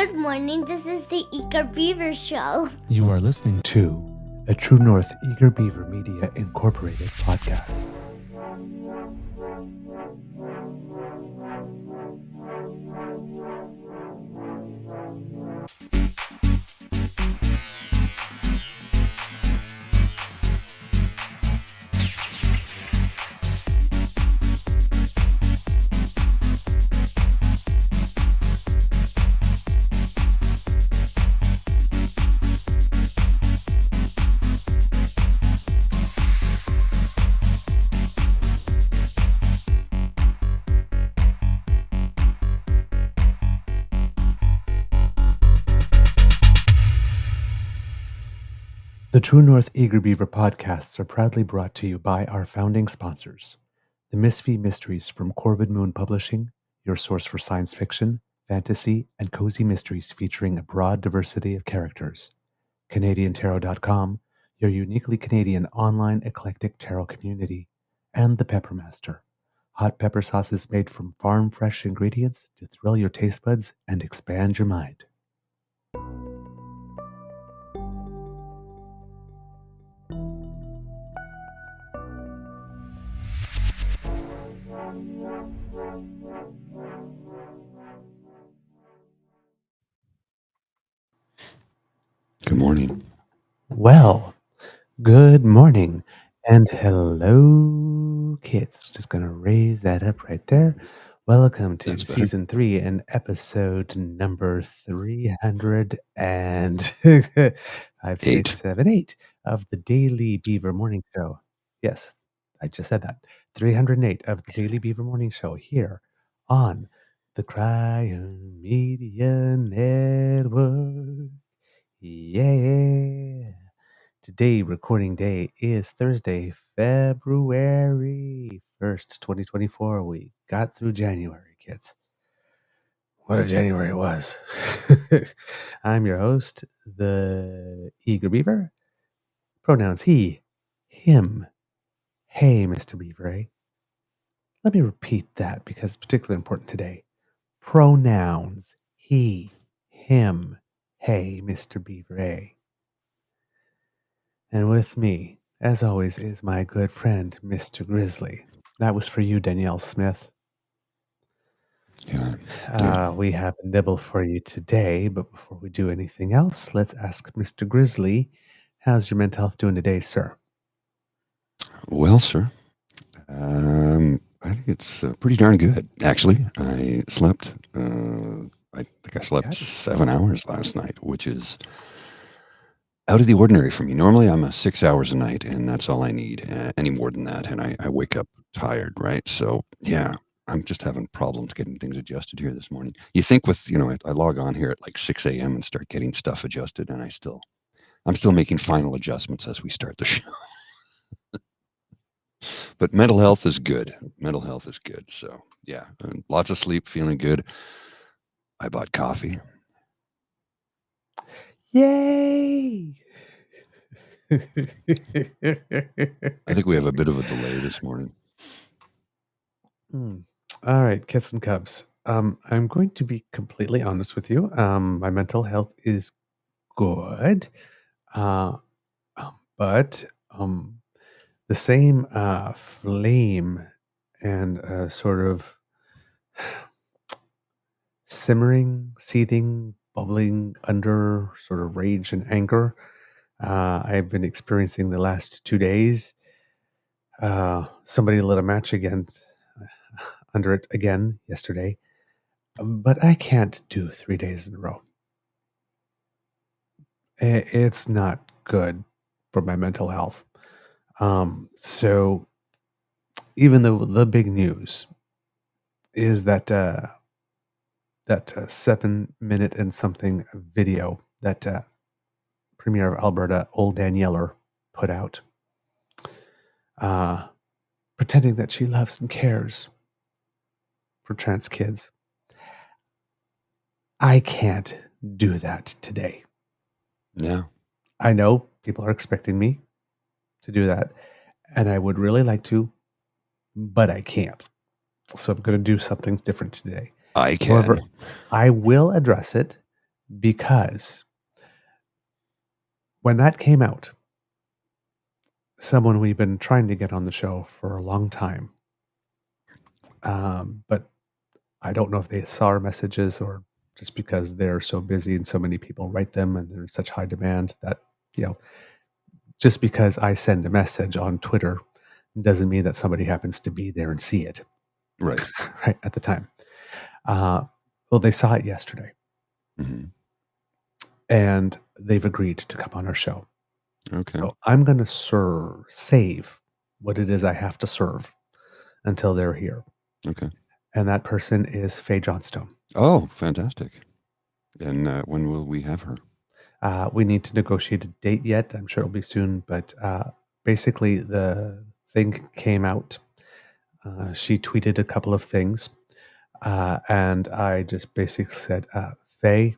Good morning, this is the Eager Beaver Show. You are listening to a True North Eager Beaver Media Incorporated podcast. The True North Eager Beaver podcasts are proudly brought to you by our founding sponsors, the Misfit Mysteries from Corvid Moon Publishing, your source for science fiction, fantasy, and cozy mysteries featuring a broad diversity of characters, CanadianTarot.com, your uniquely Canadian online eclectic tarot community, and the Peppermaster, hot pepper sauces made from farm-fresh ingredients to thrill your taste buds and expand your mind. Good morning. Well, good morning and hello, kids. Just going to raise that up right there. Welcome to That's better. season 3 and episode number 300 and 5, 6, 7, 8 of the Daily Beaver Morning Show. Yes, I just said that. 308 of the Daily Beaver Morning Show here on the Cryon Media Network. Yeah. Today, recording day is Thursday, February 1st, 2024. We got through January, kids. What a January it was. I'm your host, the Eager Beaver. Pronouns he, him. Hey, Mr. Beaver, eh? Let me repeat that because it's particularly important today. Pronouns he, him. Hey, Mr. Beaver, eh? And with me, as always, is my good friend, Mr. Grizzly. That was for you, Danielle Smith. Yeah. We have a nibble for you today, but before we do anything else, let's ask Mr. Grizzly, how's your mental health doing today, sir? Well, sir, I think it's pretty darn good, actually. I slept, I think I slept 7 hours last night, which is out of the ordinary for me. Normally, I'm a 6 hours a night, and that's all I need. Any more than that, and I wake up tired, right? So, yeah, I'm just having problems getting things adjusted here this morning. You think with, I log on here at like 6 a.m. and start getting stuff adjusted, and I'm still making final adjustments as we start the show. But mental health is good. Mental health is good. So, yeah, and lots of sleep, feeling good. I bought coffee. Yay! I think we have a bit of a delay this morning. All right, kids and cubs. I'm going to be completely honest with you. My mental health is good, but the same flame and sort of simmering, seething, bubbling under sort of rage and anger I've been experiencing the last 2 days. Somebody lit a match again under it again yesterday, but I can't do 3 days in a row. It's not good for my mental health. So even though the big news is that that 7-minute and something video that Premier of Alberta, Old Danieller, put out, pretending that she loves and cares for trans kids. I can't do that today. Yeah. I know people are expecting me to do that, and I would really like to, but I can't. So I'm going to do something different today. I can. However, I will address it because when that came out, someone we've been trying to get on the show for a long time, but I don't know if they saw our messages or just because they're so busy and so many people write them and there's such high demand that, just because I send a message on Twitter doesn't mean that somebody happens to be there and see it. Right. Right at the time. Well, they saw it yesterday. Mm-hmm. And they've agreed to come on our show. Okay. So I'm going to save what it is I have to serve until they're here. Okay. And that person is Faye Johnstone. Oh, fantastic. And when will we have her? We need to negotiate a date yet. I'm sure it'll be soon. But basically, the thing came out. She tweeted a couple of things. And I just basically said, Faye,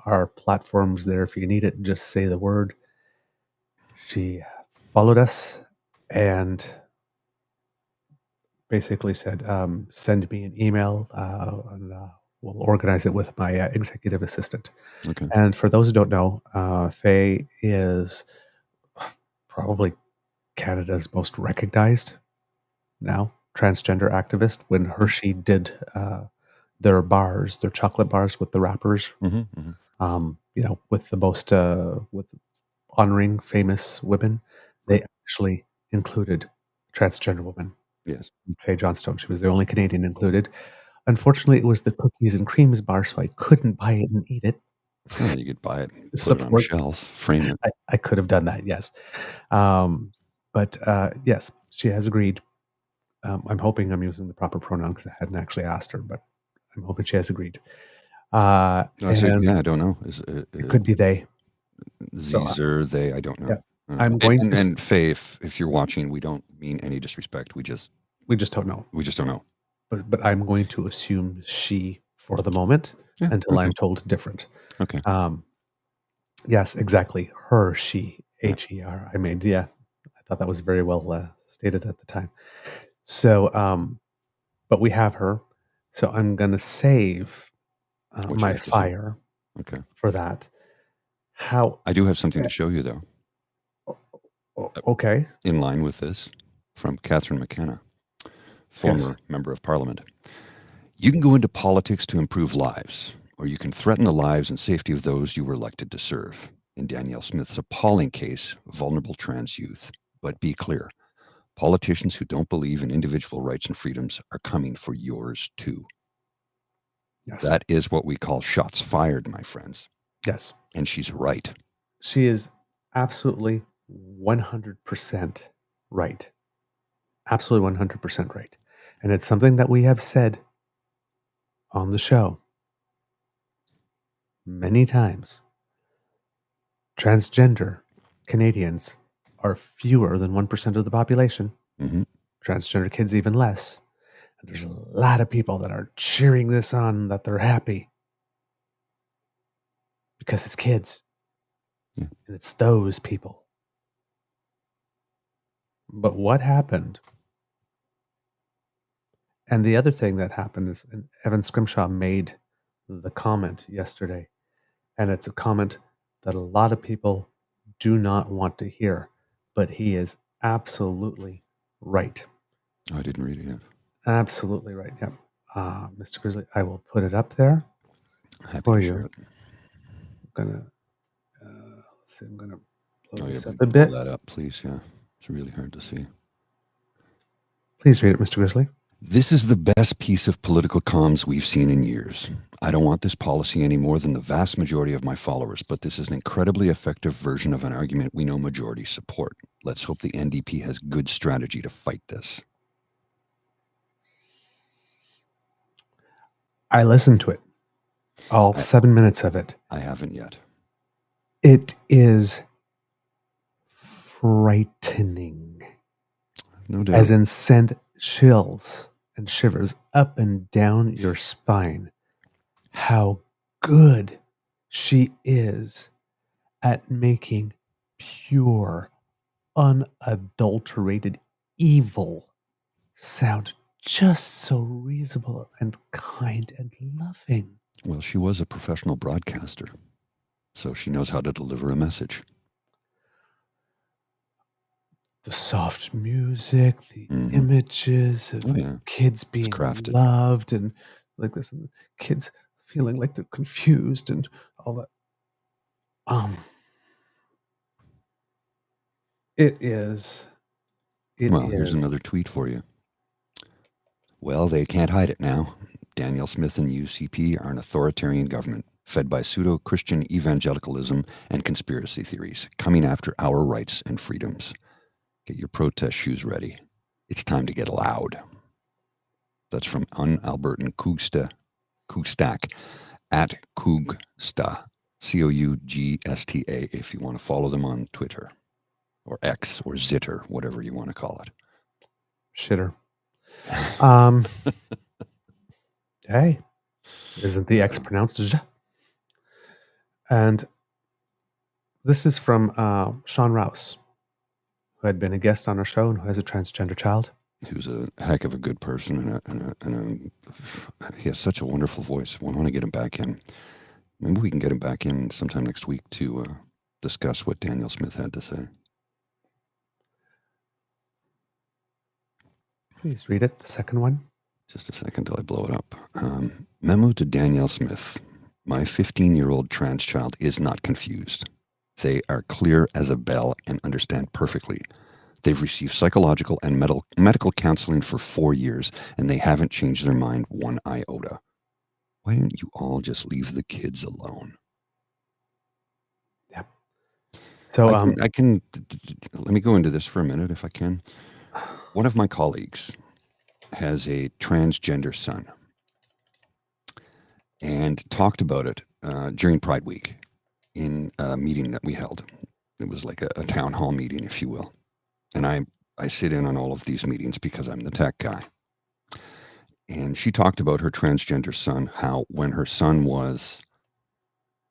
our platform's there. If you need it, just say the word. She followed us and basically said, send me an email and we'll organize it with my executive assistant. Okay. And for those who don't know, Faye is probably Canada's most recognized now transgender activist. When Hershey did their chocolate bars with the wrappers, Mm-hmm. Mm-hmm. with the most, with honoring famous women, they actually included transgender women. Yes. Faye Johnstone. She was the only Canadian included. Unfortunately, it was the cookies and creams bar, so I couldn't buy it and eat it. Well, you could buy it, put it on a Support. shelf, frame it. I could have done that, yes. But yes, she has agreed. I'm hoping I'm using the proper pronoun because I hadn't actually asked her, but I'm hoping she has agreed. I And don't know. it could be they. These or they, I don't know. Yeah. I'm going to and Faye, if you're watching, we don't mean any disrespect. We just don't know. We just don't know. But I'm going to assume she for the moment until I'm told different. Okay. Yes, exactly. Her, she, H-E-R. I thought that was very well stated at the time. So, but we have her. So I'm going to save my fire for that. I do have something to show you, though. Okay. In line with this, from Catherine McKenna, former member of Parliament. You can go into politics to improve lives, or you can threaten the lives and safety of those you were elected to serve. In Danielle Smith's appalling case, vulnerable trans youth. But be clear, politicians who don't believe in individual rights and freedoms are coming for yours too. Yes. That is what we call shots fired, my friends. Yes. And she's right. She is absolutely 100% right. Absolutely 100% right. And it's something that we have said on the show many times. Transgender Canadians are fewer than 1% of the population. Mm-hmm. Transgender kids even less. And there's a lot of people that are cheering this on, that they're happy. Because it's kids. Yeah. And it's those people. But what happened? And the other thing that happened is Evan Scrimshaw made the comment yesterday. And it's a comment that a lot of people do not want to hear. But he is absolutely right. Oh, I didn't read it yet. Absolutely right. Yep. Mr. Grizzly, I will put it up there for you. I'm gonna let's see. I'm gonna blow this up a bit. Blow that up, please. Yeah, it's really hard to see. Please read it, Mr. Grizzly. This is the best piece of political comms we've seen in years. I don't want this policy any more than the vast majority of my followers, but this is an incredibly effective version of an argument we know majorities support. Let's hope the NDP has good strategy to fight this. I listened to it. All 7 minutes of it. I haven't yet. It is frightening. No doubt. As in send chills and shivers up and down your spine. How good she is at making pure, unadulterated evil sound just so reasonable and kind and loving. Well, she was a professional broadcaster. So she knows how to deliver a message. The soft music, the Mhm. images of Oh, yeah. kids being crafted. loved and like this, and kids feeling like they're confused and all that. It is. Well, here's another tweet for you. Well, they can't hide it now. Danielle Smith and UCP are an authoritarian government fed by pseudo-Christian evangelicalism and conspiracy theories, coming after our rights and freedoms. Get your protest shoes ready. It's time to get loud. That's from Albertan Koogsta at Koogsta, Kougsta, if you want to follow them on Twitter or X or Zitter, whatever you want to call it. Shitter. Hey, isn't the X pronounced J? And this is from Sean Rouse, who had been a guest on our show and who has a transgender child. Who's a heck of a good person and he has such a wonderful voice. We want to get him back in. Maybe we can get him back in sometime next week to discuss what Danielle Smith had to say. Please read it, the second one. Just a second till I blow it up. Memo to Danielle Smith. My 15-year-old trans child is not confused. They are clear as a bell and understand perfectly. They've received psychological and medical counseling for 4 years, and they haven't changed their mind one iota. Why don't you all just leave the kids alone? Yeah. So I can let me go into this for a minute if I can. One of my colleagues has a transgender son and talked about it during Pride Week in a meeting that we held. It was like a town hall meeting, if you will. And I sit in on all of these meetings because I'm the tech guy. And she talked about her transgender son, how when her son was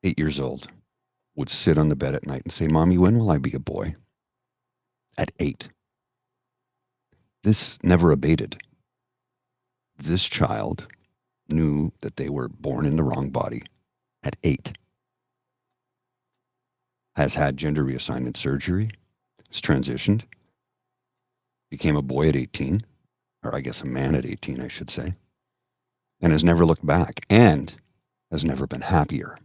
8 years old, would sit on the bed at night and say, Mommy, when will I be a boy? At 8. This never abated. This child knew that they were born in the wrong body at 8. Has had gender reassignment surgery, has transitioned, became a boy at 18, or I guess a man at 18, I should say, and has never looked back and has never been happier,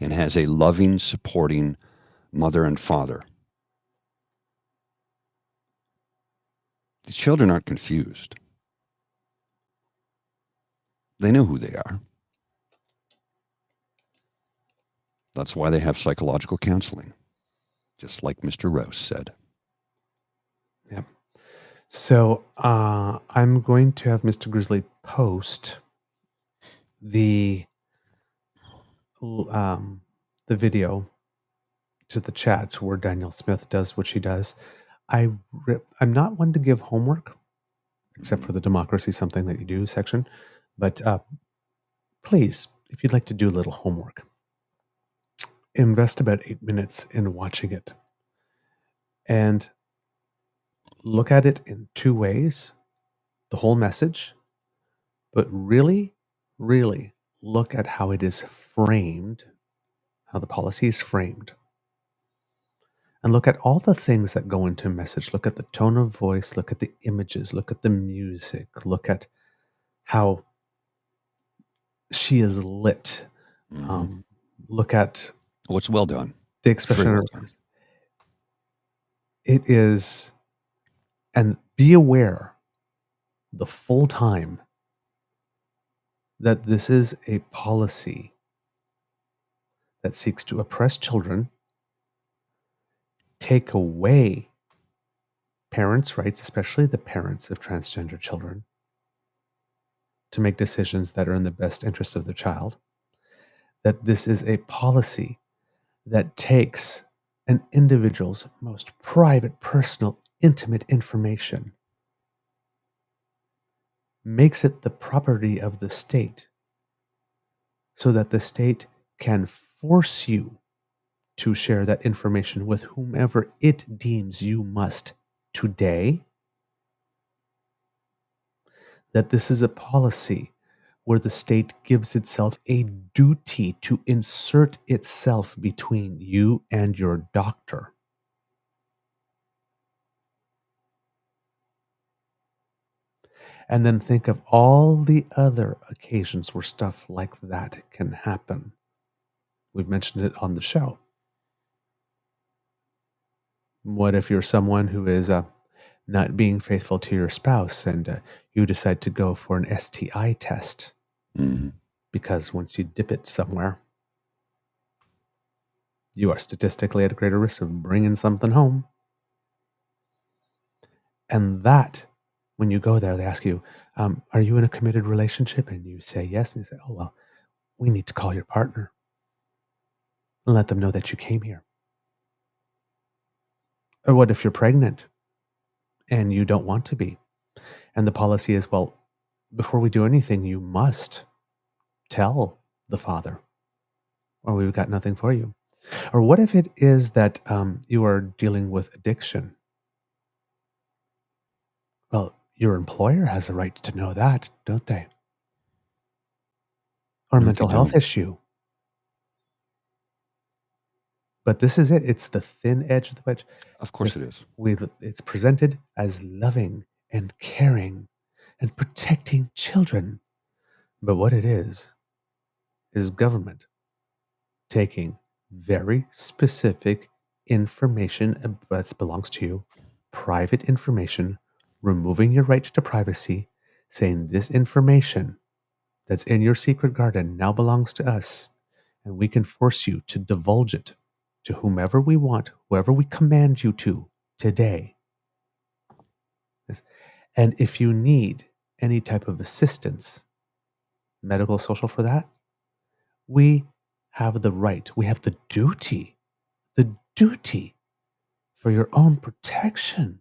and has a loving, supporting mother and father. These children aren't confused. They know who they are. That's why they have psychological counseling, just like Mr. Rouse said. Yep. So I'm going to have Mr. Grizzly post the video to the chat where Danielle Smith does what she does. I'm not one to give homework, except for the democracy something that you do section. But please, if you'd like to do a little homework, invest about 8 minutes in watching it and look at it in 2 ways, the whole message, but really, really look at how it is framed, how the policy is framed. And look at all the things that go into a message. Look at the tone of voice, look at the images, look at the music, look at how she is lit. Look at what's well done. The expression on her face. It is, and be aware the full time that this is a policy that seeks to oppress children, take away parents' rights, especially the parents of transgender children, to make decisions that are in the best interest of the child, that this is a policy that takes an individual's most private, personal, intimate information, makes it the property of the state, so that the state can force you to share that information with whomever it deems you must today. That this is a policy where the state gives itself a duty to insert itself between you and your doctor. And then think of all the other occasions where stuff like that can happen. We've mentioned it on the show. What if you're someone who is not being faithful to your spouse and you decide to go for an STI test? Mm-hmm. Because once you dip it somewhere, you are statistically at a greater risk of bringing something home. And that, when you go there, they ask you, are you in a committed relationship? And you say yes. And you say, oh, well, we need to call your partner and let them know that you came here. Or what if you're pregnant and you don't want to be? And the policy is, well, before we do anything, you must tell the father, or we've got nothing for you. Or what if it is that you are dealing with addiction? Well, your employer has a right to know that, don't they? Or No, mental they health don't. issue. But this is it. It's the thin edge of the wedge. Of course it is. It's presented as loving and caring and protecting children. But what it is government taking very specific information that belongs to you, private information, removing your right to privacy, saying this information that's in your secret garden now belongs to us, and we can force you to divulge it to whomever we want, whoever we command you to today. Yes. And if you need any type of assistance, medical, social for that, we have the right, we have the duty for your own protection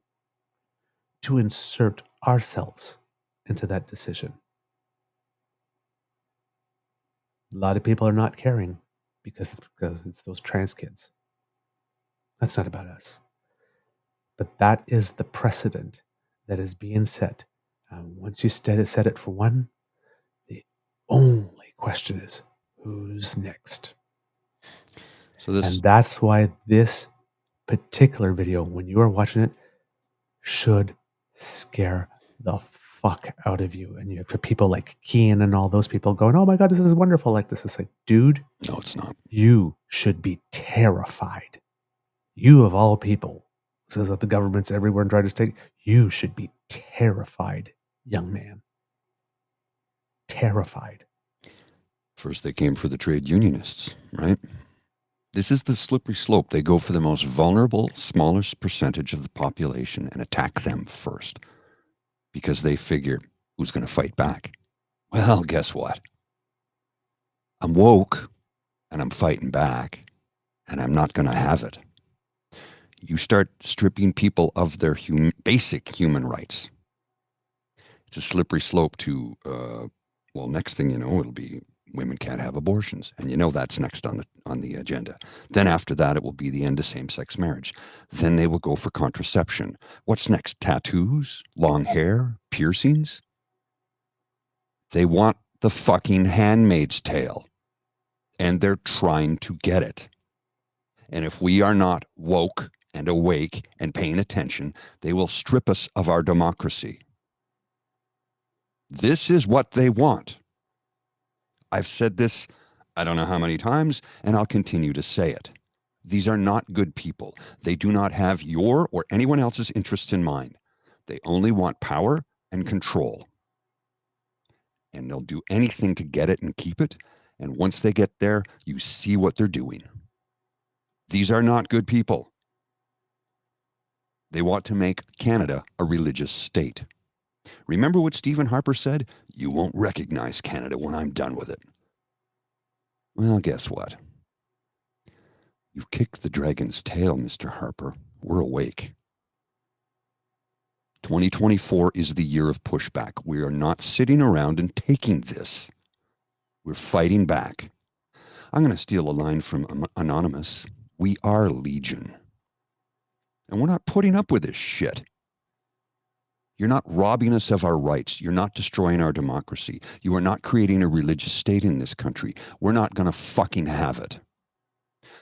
to insert ourselves into that decision. A lot of people are not caring because it's those trans kids. That's not about us. But that is the precedent that is being set. Once you set it for one, the only question is, who's next? And that's why this particular video, when you are watching it, should scare the fuck out of you. And you have people like Kean and all those people going, oh my God, this is wonderful. Like this is like, dude. No, it's not. You should be terrified. You of all people, says that the government's everywhere and trying to take, you should be terrified, young man. Terrified. First they came for the trade unionists, right? This is the slippery slope. They go for the most vulnerable, smallest percentage of the population and attack them first because they figure, who's going to fight back? Well, guess what? I'm woke and I'm fighting back and I'm not going to have it. You start stripping people of their basic human rights. It's a slippery slope to, next thing you know, it'll be women can't have abortions. And you know that's next on the agenda. Then after that, it will be the end of same-sex marriage. Then they will go for contraception. What's next? Tattoos? Long hair? Piercings? They want the fucking Handmaid's Tale. And they're trying to get it. And if we are not woke and awake and paying attention, they will strip us of our democracy. This is what they want. I've said this, I don't know how many times, and I'll continue to say it. These are not good people. They do not have your or anyone else's interests in mind. They only want power and control. And they'll do anything to get it and keep it. And once they get there, you see what they're doing. These are not good people. They want to make Canada a religious state. Remember what Stephen Harper said? You won't recognize Canada when I'm done with it. Well, guess what? You've kicked the dragon's tail, Mr. Harper. We're awake. 2024 is the year of pushback. We are not sitting around and taking this. We're fighting back. I'm going to steal a line from Anonymous. We are Legion. And we're not putting up with this shit. You're not robbing us of our rights. You're not destroying our democracy. You are not creating a religious state in this country. We're not going to fucking have it.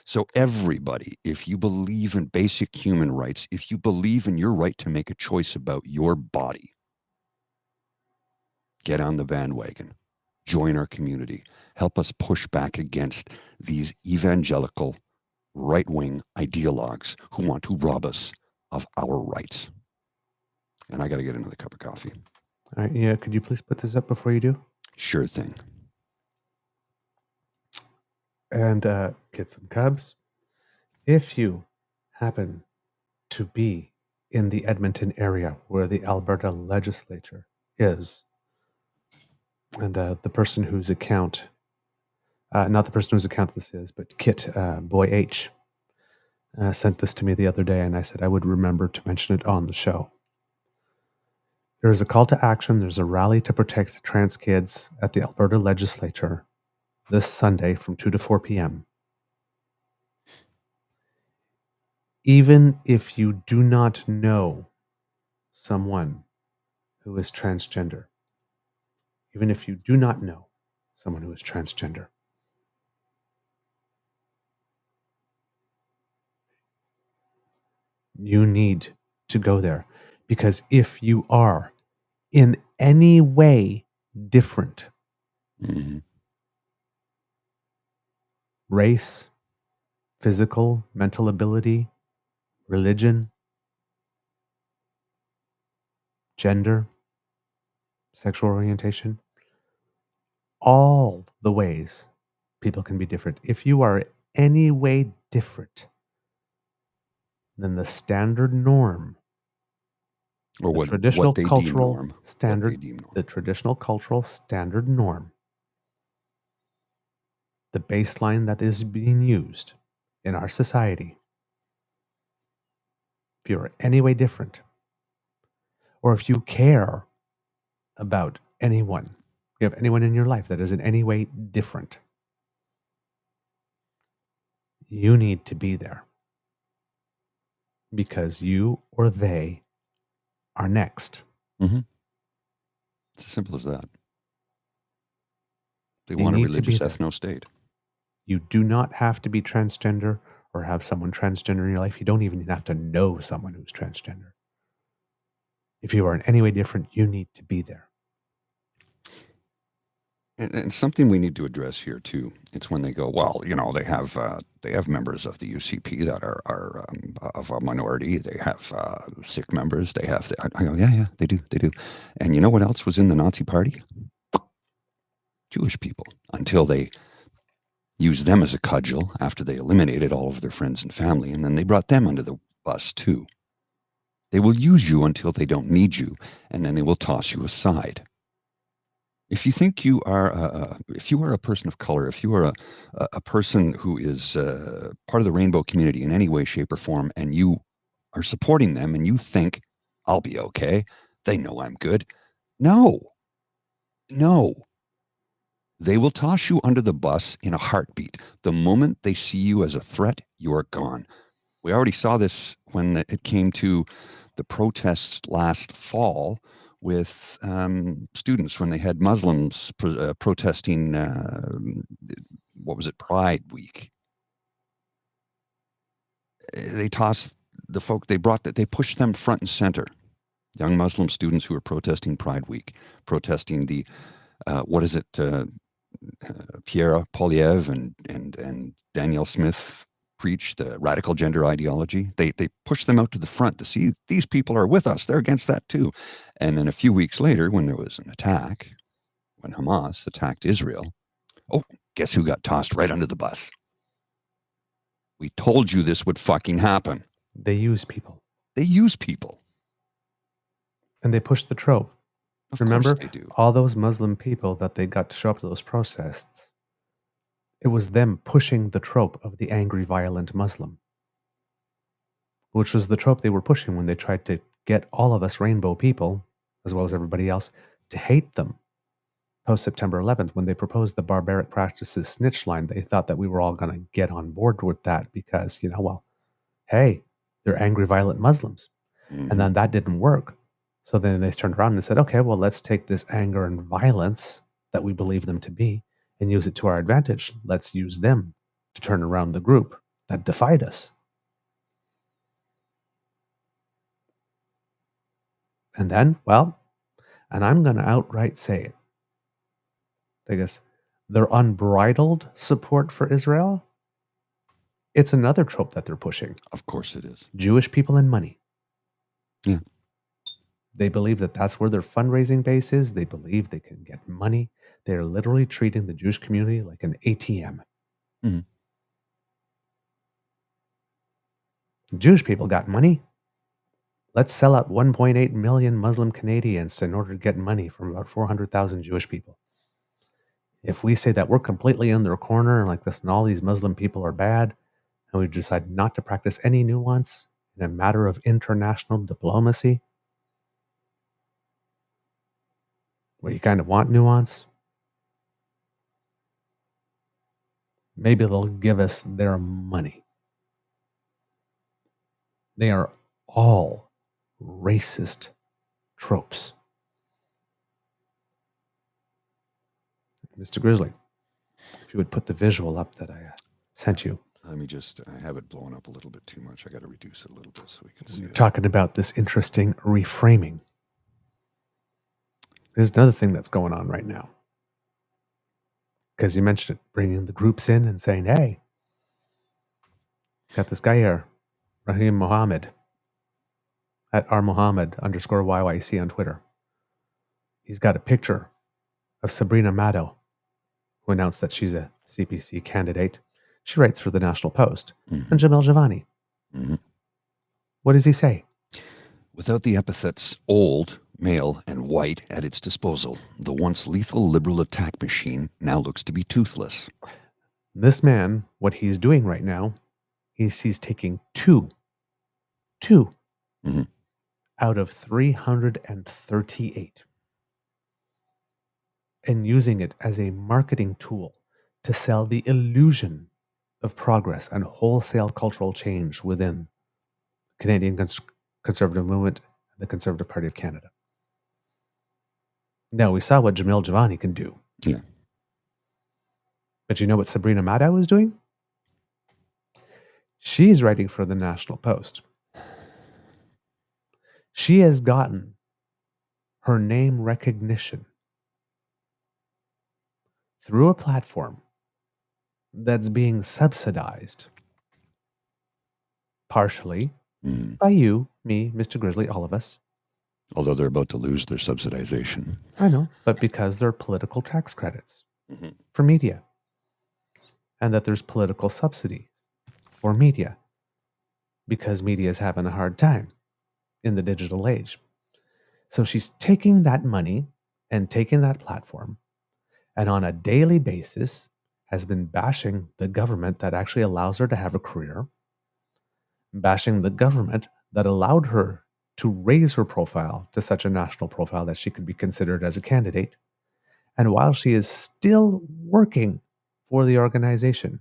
So everybody, if you believe in basic human rights, if you believe in your right to make a choice about your body, get on the bandwagon, join our community, help us push back against these evangelical right-wing ideologues who want to rob us of our rights. And I got to get another cup of coffee. All right, yeah, could you please put this up before you do? Sure thing. And get some Kubs. If you happen to be in the Edmonton area where the Alberta legislature is, and the person whose account, not the person whose account this is, but Kit Boy H, sent this to me the other day, and I said I would remember to mention it on the show. There is a call to action. There's a rally to protect trans kids at the Alberta legislature this Sunday from 2 to 4 p.m. Even if you do not know someone who is transgender, even if you do not know someone who is transgender, you need to go there. Because if you are in any way different, race, physical, mental ability, religion, gender, sexual orientation, all the ways people can be different. If you are any way different than the standard norm, or the what traditional they cultural deem norm, standard, the traditional cultural standard norm, the baseline that is being used in our society, if you're any way different, or if you care about anyone, you have anyone in your life that is in any way different, you need to be there. Because you or they are next. Mm-hmm. It's as simple as that. They You want a need to be religious there. ethno-state. You do not have to be transgender or have someone transgender in your life. You don't even have to know someone who's transgender. If you are in any way different, you need to be there. And something we need to address here too. It's when they go, well, you know, they have members of the UCP that are of a minority. They have Sikh members. They have. I go, yeah, they do. And you know what else was in the Nazi Party? Jewish people. Until they used them as a cudgel after they eliminated all of their friends and family, and then they brought them under the bus too. They will use you until they don't need you, and then they will toss you aside. If you think you are, if you are a person of color, if you are a person who is part of the rainbow community in any way, shape, or form, and you are supporting them, and you think, I'll be okay, they know I'm good. No. They will toss you under the bus in a heartbeat. The moment they see you as a threat, you are gone. We already saw this when it came to the protests last fall with students when they had Muslims protesting, what was it, Pride Week. They tossed the folk, they pushed them front and center. Young Muslim students who were protesting Pride Week, protesting the, Pierre Polyev and Danielle Smith preach, the radical gender ideology. They push them out to the front to see these people are with us. They're against that too. And then a few weeks later, when there was an attack, when Hamas attacked Israel, oh, guess who got tossed right under the bus? We told you this would fucking happen. They use people. And they push the trope. Remember, they do. All those Muslim people that they got to show up to those protests, it was them pushing the trope of the angry, violent Muslim, which was the trope they were pushing when they tried to get all of us rainbow people, as well as everybody else, to hate them. Post-September 11th, when they proposed the barbaric practices snitch line, they thought that we were all going to get on board with that because, hey, they're angry, violent Muslims. Mm-hmm. And then that didn't work. So then they turned around and said, okay, well, let's take this anger and violence that we believe them to be and use it to our advantage. Let's use them to turn around the group that defied us. And then, well, and I'm going to outright say it, I guess, their unbridled support for Israel, it's another trope that they're pushing. Of course it is. Jewish people and money. Yeah. They believe that that's where their fundraising base is. They believe they can get money. They're literally treating the Jewish community like an ATM. Mm-hmm. Jewish people got money. Let's sell out 1.8 million Muslim Canadians in order to get money from about 400,000 Jewish people. If we say that we're completely in their corner and like this and all these Muslim people are bad, and we decide not to practice any nuance in a matter of international diplomacy, where you kind of want nuance, maybe they'll give us their money. They are all racist tropes. Mr. Grizzly, if you would put the visual up that I sent you. Let me just, I have it blown up a little bit too much. I got to reduce it a little bit so we can see We're it. talking about this interesting reframing. There's another thing that's going on right now. Because you mentioned it, bringing the groups in and saying, hey, got this guy here, Rahim Mohammed, at rmohammed_YYC on Twitter. He's got a picture of Sabrina Maddow, who announced that she's a CPC candidate. She writes for the National Post. Mm-hmm. And Jamel Javani. Mm-hmm. What does he say? Without the epithets old, male, and white at its disposal, the once lethal liberal attack machine now looks to be toothless. This man, what he's doing right now, he's taking two mm-hmm. out of 338 and using it as a marketing tool to sell the illusion of progress and wholesale cultural change within the Canadian Conservative movement and the Conservative Party of Canada. Now, we saw what Jamil Javani can do. Yeah. But you know what Sabrina Maddow is doing? She's writing for the National Post. She has gotten her name recognition through a platform that's being subsidized partially by you, me, Mr. Grizzly, all of us. Although they're about to lose their subsidization. I know, but because there are political tax credits Mm-hmm. for media, and that there's political subsidies for media, because media is having a hard time in the digital age. So she's taking that money and taking that platform, and on a daily basis has been bashing the government that actually allows her to have a career, bashing the government that allowed her to raise her profile to such a national profile that she could be considered as a candidate. And while she is still working for the organization,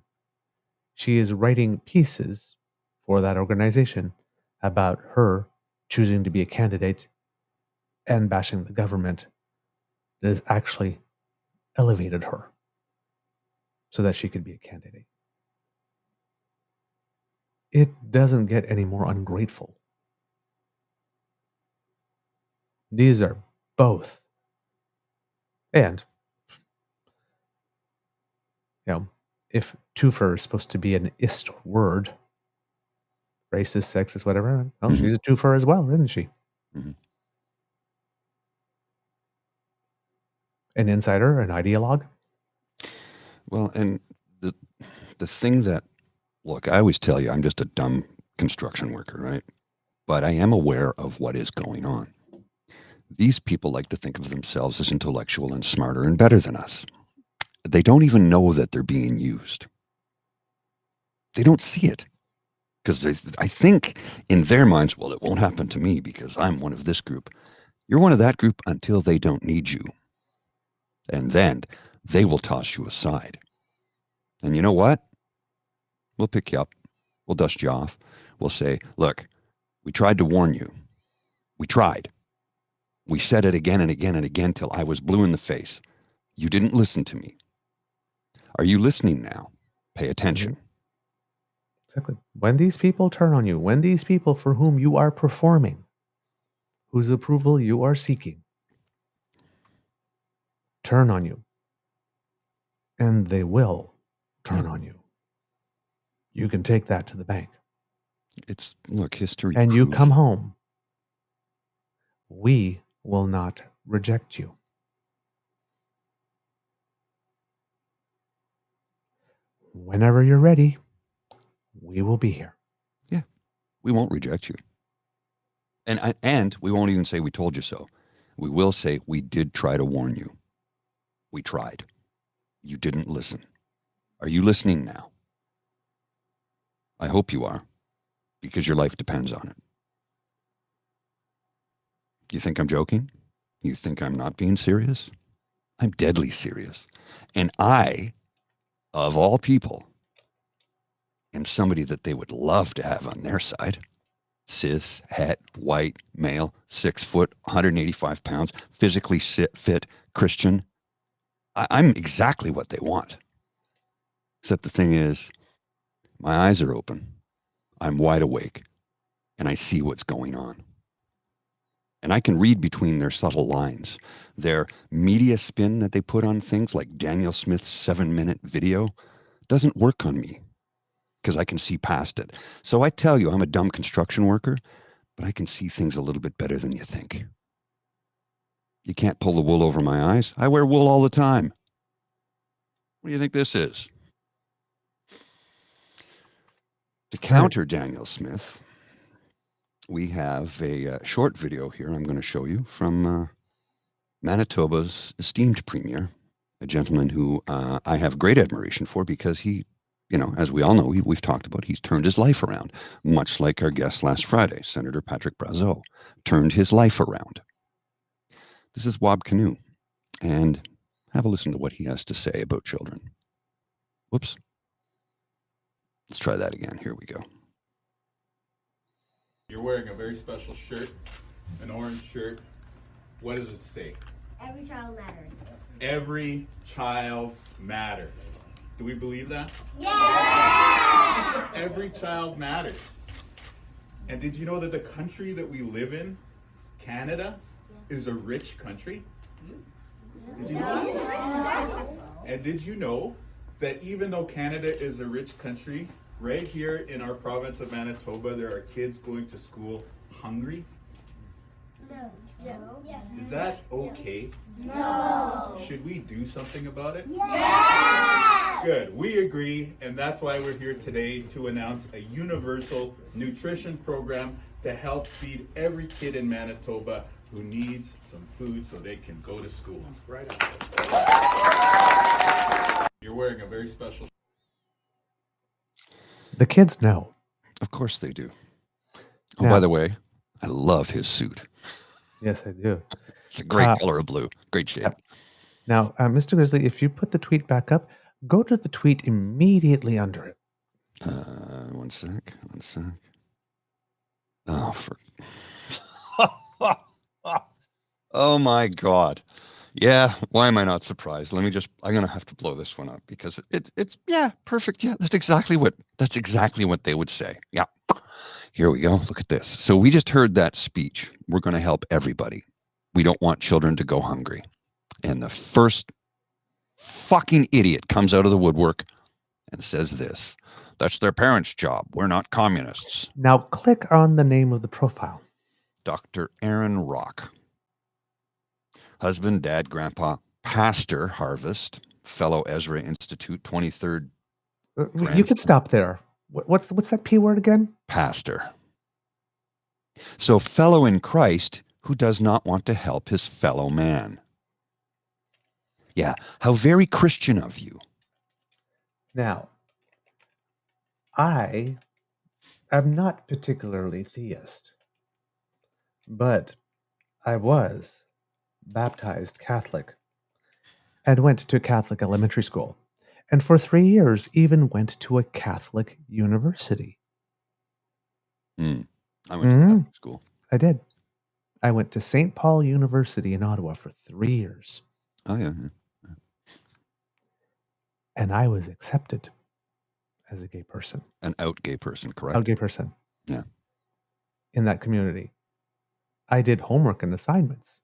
she is writing pieces for that organization about her choosing to be a candidate and bashing the government that has actually elevated her so that she could be a candidate. It doesn't get any more ungrateful. These are both. And, if twofer is supposed to be an ist word, racist, sexist, whatever, well, Mm-hmm. she's a twofer as well, isn't she? Mm-hmm. An insider, an ideologue. Well, and the thing that, look, I always tell you, I'm just a dumb construction worker, right? But I am aware of what is going on. These people like to think of themselves as intellectual and smarter and better than us. They don't even know that they're being used. They don't see it. Because I think in their minds, well, it won't happen to me because I'm one of this group. You're one of that group until they don't need you. And then they will toss you aside. And you know what? We'll pick you up. We'll dust you off. We'll say, look, we tried to warn you. We tried. We said it again and again and again till I was blue in the face. You didn't listen to me. Are you listening now? Pay attention. Exactly. When these people turn on you, when these people for whom you are performing, whose approval you are seeking, turn on you, and they will turn on you, you can take that to the bank. Look, history and proves. you come home, we will not reject you. Whenever you're ready, we will be here. Yeah, we won't reject you. And we won't even say we told you so. We will say we did try to warn you. We tried. You didn't listen. Are you listening now? I hope you are, because your life depends on it. You think I'm joking? You think I'm not being serious? I'm deadly serious. And I, of all people, am somebody that they would love to have on their side. Cis, het, white, male, 6 foot, 185 pounds, physically fit, Christian. I'm exactly what they want. Except the thing is, my eyes are open. I'm wide awake. And I see what's going on. And I can read between their subtle lines. Their media spin that they put on things like Daniel Smith's 7-minute video doesn't work on me because I can see past it. So I tell you, I'm a dumb construction worker, but I can see things a little bit better than you think. You can't pull the wool over my eyes. I wear wool all the time. What do you think this is? To counter Daniel Smith, we have a short video here I'm going to show you from Manitoba's esteemed premier, a gentleman who I have great admiration for because he, as we all know, we've talked about, he's turned his life around, much like our guest last Friday, Senator Patrick Brazeau, turned his life around. This is Wab Kinew, and have a listen to what he has to say about children. Whoops. Let's try that again. Here we go. You're wearing a very special shirt, an orange shirt. What does it say? Every child matters. Every child matters. Do we believe that? Yeah! Every child matters. And did you know that the country that we live in, Canada, is a rich country? Did you know that? And did you know that even though Canada is a rich country, right here in our province of Manitoba, there are kids going to school hungry? No. Is that okay? No. Should we do something about it? Yeah! Good, we agree, and that's why we're here today to announce a universal nutrition program to help feed every kid in Manitoba who needs some food so they can go to school. Right. You're wearing a very special. The kids know. Of course they do. Oh, Now, by the way, I love his suit. yes, I do. It's a great color of blue. Great shape. Now, Mr. Grizzly, if you put the tweet back up, go to the tweet immediately under it. One sec. Oh, oh my God. Yeah, why am I not surprised? I'm going to have to blow this one up because it's perfect. Yeah, that's exactly what they would say. Yeah. Here we go. Look at this. So we just heard that speech. We're going to help everybody. We don't want children to go hungry. And the first fucking idiot comes out of the woodwork and says this. That's their parents' job. We're not communists. Now click on the name of the profile. Dr. Aaron Rock. Husband, dad, grandpa, pastor, Harvest, fellow Ezra Institute, 23rd. You could stop there. What's that P word again? Pastor. So fellow in Christ who does not want to help his fellow man. Yeah, how very Christian of you. Now, I am not particularly theist, but I was baptized Catholic and went to Catholic elementary school, and for 3 years even went to a Catholic university. I went to Catholic school. I did. I went to St. Paul University in Ottawa for 3 years, Oh, yeah. and I was accepted as a gay person, An out gay person, a correct? gay person Yeah. in that community. I did homework and assignments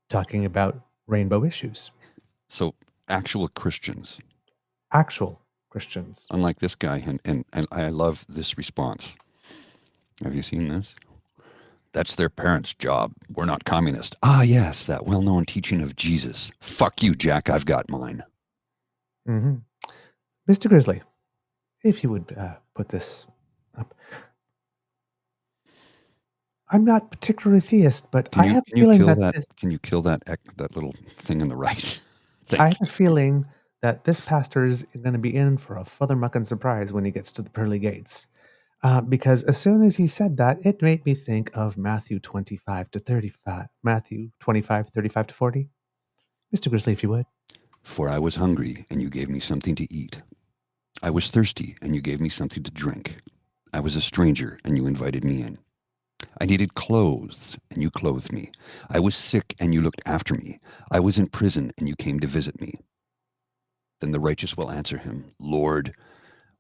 talking about rainbow issues, So actual Christians, actual Christians. unlike this guy, and I love this response. Have you seen this? That's their parents' job. We're not communist. Ah, yes, that well-known teaching of Jesus. Fuck you, Jack. I've got mine. Mm-hmm. Mr. Grizzly, if you would put this up. I'm not particularly theist, but I have a feeling that Can you kill that little thing on the right? I have a feeling that this pastor is going to be in for a further-mucking surprise when he gets to the pearly gates. Because as soon as he said that, it made me think of Matthew 25 to 35. Matthew 25, 35 to 40. Mr. Grizzly, if you would. For I was hungry, and you gave me something to eat. I was thirsty, and you gave me something to drink. I was a stranger, and you invited me in. I needed clothes, and you clothed me. I was sick, and you looked after me. I was in prison, and you came to visit me. Then the righteous will answer him, Lord,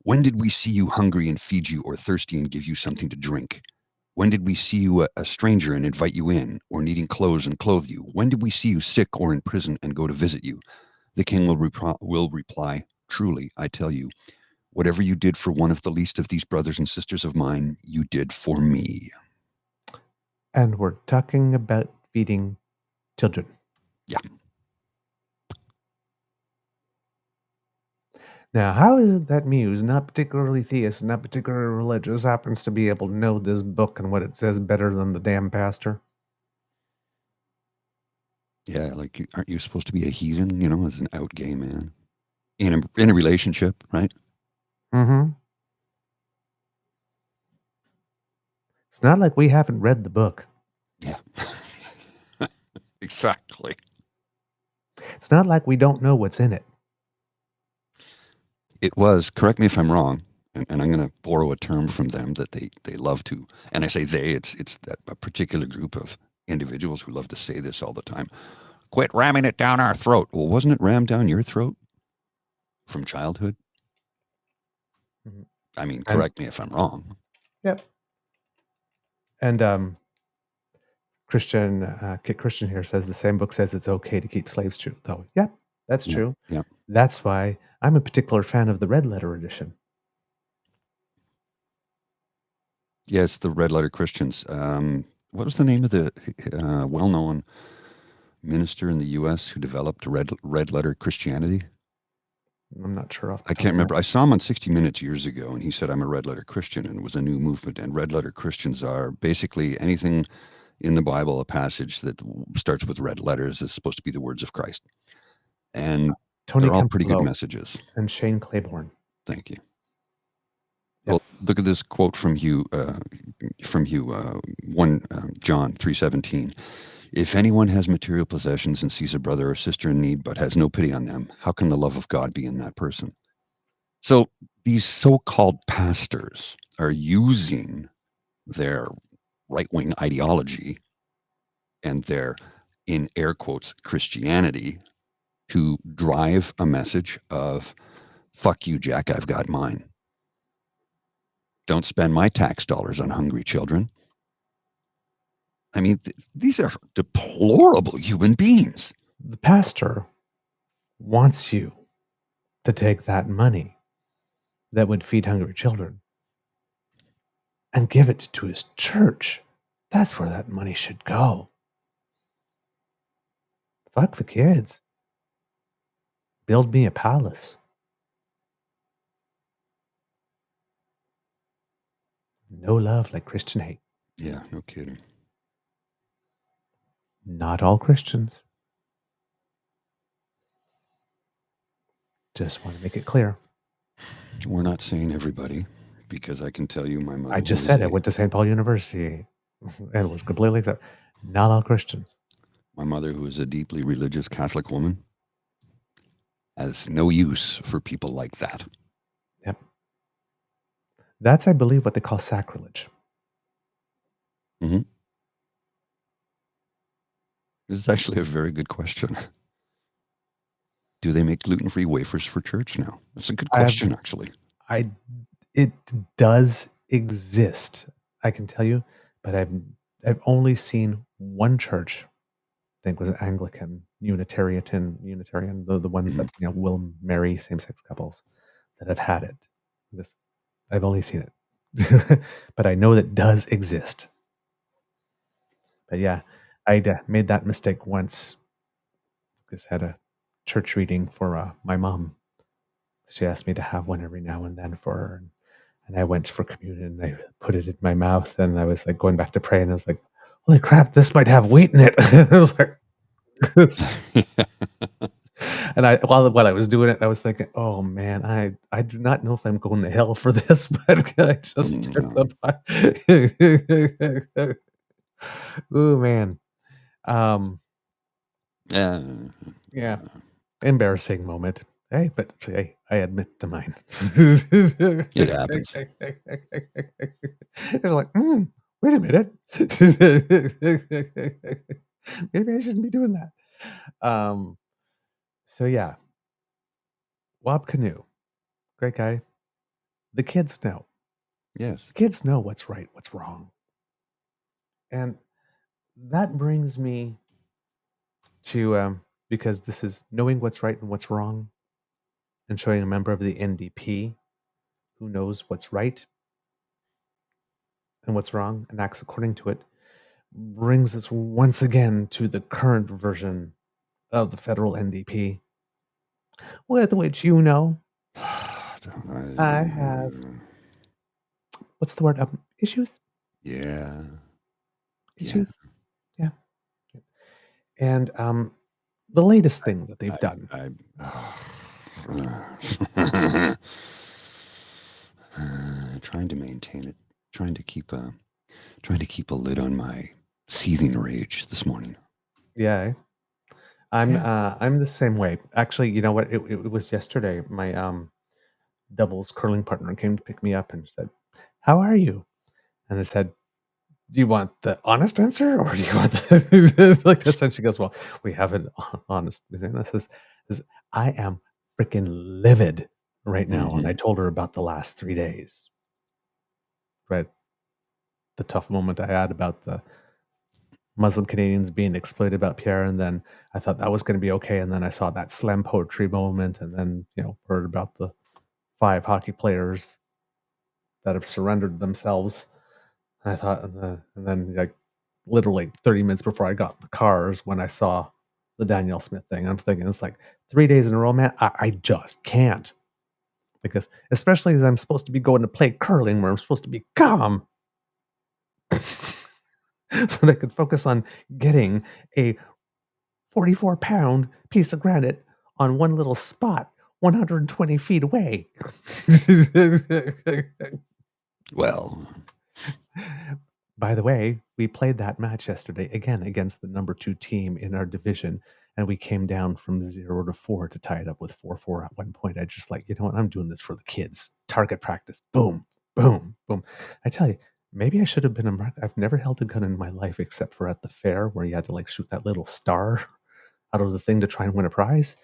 when did we see you hungry and feed you, or thirsty and give you something to drink? When did we see you a stranger and invite you in, or needing clothes and clothe you? When did we see you sick or in prison and go to visit you? The king will reply, truly, I tell you, whatever you did for one of the least of these brothers and sisters of mine, you did for me. And we're talking about feeding children. Yeah. Now, how is it that me, who's not particularly theist, not particularly religious, happens to be able to know this book and what it says better than the damn pastor? Yeah, like, aren't you supposed to be a heathen, as an out gay man? In a relationship, right? Mm-hmm. It's not like we haven't read the book. Yeah. Exactly. It's not like we don't know what's in it. It was, correct me if I'm wrong, and I'm going to borrow a term from them that they love to, and I say they, it's that a particular group of individuals who love to say this all the time. Quit ramming it down our throat. Well, wasn't it rammed down your throat from childhood? Mhm. I mean, correct me if I'm wrong. Yep. And Kit Christian here says the same book says it's okay to keep slaves too, though. Yep, that's true. Yeah. That's why I'm a particular fan of the Red Letter edition. Yes, the Red Letter Christians. What was the name of the well-known minister in the U.S. who developed Red Letter Christianity? I'm not sure off the I top can't of my remember. I saw him on 60 Minutes years ago, and he said, I'm a Red Letter Christian, and it was a new movement. And Red Letter Christians are basically anything in the Bible, a passage that starts with red letters is supposed to be the words of Christ. And Tony they're all pretty good Campbell messages. and Shane Claiborne. Thank you. Yep. Well, look at this quote from Hugh, 1 John 3:17. If anyone has material possessions and sees a brother or sister in need but has no pity on them, how can the love of God be in that person? So these so-called pastors are using their right-wing ideology and their, in air quotes, Christianity to drive a message of, fuck you, Jack, I've got mine. Don't spend my tax dollars on hungry children. I mean, these are deplorable human beings. The pastor wants you to take that money that would feed hungry children and give it to his church. That's where that money should go. Fuck the kids. Build me a palace. No love like Christian hate. Yeah, no kidding. Not all Christians. Just want to make it clear. We're not saying everybody, because I can tell you my mother. I just said I went to St. Paul University and was completely accepted. Not all Christians. My mother, who is a deeply religious Catholic woman, has no use for people like that. Yep. That's, I believe, what they call sacrilege. Mm-hmm. This is actually a very good question. Do they make gluten-free wafers for church now? That's a good question, actually. It does exist, I can tell you, but I've only seen one church, I think was Anglican, Unitarian, the ones that will marry same-sex couples, that have had it. I've only seen it, but I know that does exist. But yeah, I made that mistake once. Just had a church reading for my mom. She asked me to have one every now and then for her, and I went for communion. And I put it in my mouth, and I was like going back to pray, and I was like, "Holy crap, this might have wheat in it!" I was like, and while I was doing it, I was thinking, "Oh man, I do not know if I'm going to hell for this," but I just took the. Oh man, yeah, embarrassing moment. Hey, but hey, I admit to mine. It happens. It's like, wait a minute. Maybe I shouldn't be doing that. So yeah, Wob Canoe, great guy. The kids know. Yes. The kids know what's right, what's wrong. And that brings me to, because this is knowing what's right and what's wrong, and showing a member of the NDP who knows what's right and what's wrong and acts according to it, brings us once again to the current version of the federal NDP, with which I have, what's the word? Issues? Yeah. Issues? Yeah. And the latest thing that they've done. Trying to maintain it, trying to keep a lid on my seething rage this morning. Yeah. I'm the same way. Actually, you know what? It was yesterday. My doubles curling partner came to pick me up and said, "How are you?" And I said, "Do you want the honest answer, or do you want the like this?" And she goes, "Well, we have an honest." And I says, "I am freaking livid right now." And I told her about the last 3 days, right? The tough moment I had about the Muslim Canadians being exploited about Pierre, and then I thought that was going to be okay, and then I saw that slam poetry moment, and then heard about the 5 hockey players that have surrendered themselves. I thought, and then like literally 30 minutes before I got in the cars, when I saw the Danielle Smith thing, I'm thinking it's like 3 days in a row, man. I just can't, because especially as I'm supposed to be going to play curling, where I'm supposed to be calm. So that I could focus on getting a 44-pound piece of granite on one little spot 120 feet away. Well, by the way, we played that match yesterday again against the number 2 team in our division, and we came down from 0-4 to tie it up with 4-4 at one point. I just like, you know what? I'm doing this for the kids. Target practice. Boom, boom, boom. I tell you, maybe I should have been I've never held a gun in my life except for at the fair, where you had to like shoot that little star out of the thing to try and win a prize.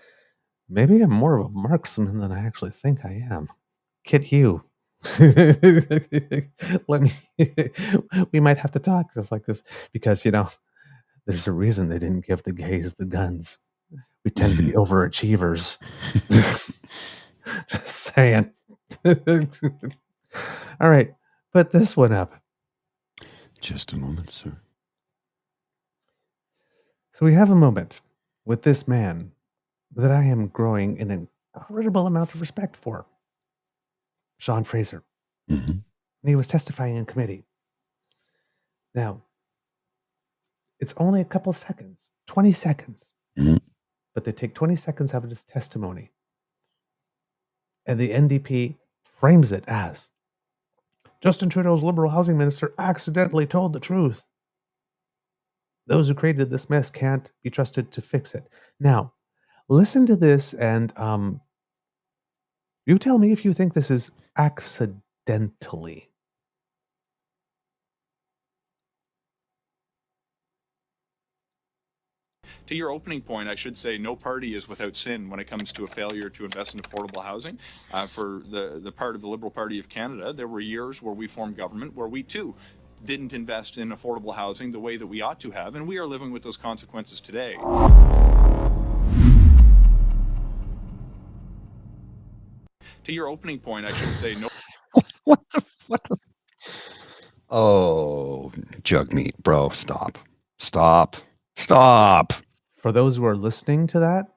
Maybe I'm more of a marksman than I actually think I am. Kid Hugh. Let me. We might have to talk just like this, because there's a reason they didn't give the gays the guns. We tend to be overachievers. Just saying. All right, put this one up. Just a moment, sir. So we have a moment with this man that I am growing an incredible amount of respect for. Sean Fraser. And he was testifying in committee. Now, it's only a couple of seconds, 20 seconds. But they take 20 seconds out of his testimony, and the NDP frames it as Justin Trudeau's Liberal housing minister accidentally told the truth. Those who created this mess can't be trusted to fix it. Now, listen to this, and you tell me if you think this is accidentally. To your opening point, I should say no party is without sin when it comes to a failure to invest in affordable housing. For the part of the Liberal Party of Canada, there were years where we formed government where we too didn't invest in affordable housing the way that we ought to have, and we are living with those consequences today. To your opening point, I should say no. What the? Oh, jug meat, bro. Stop. For those who are listening to that,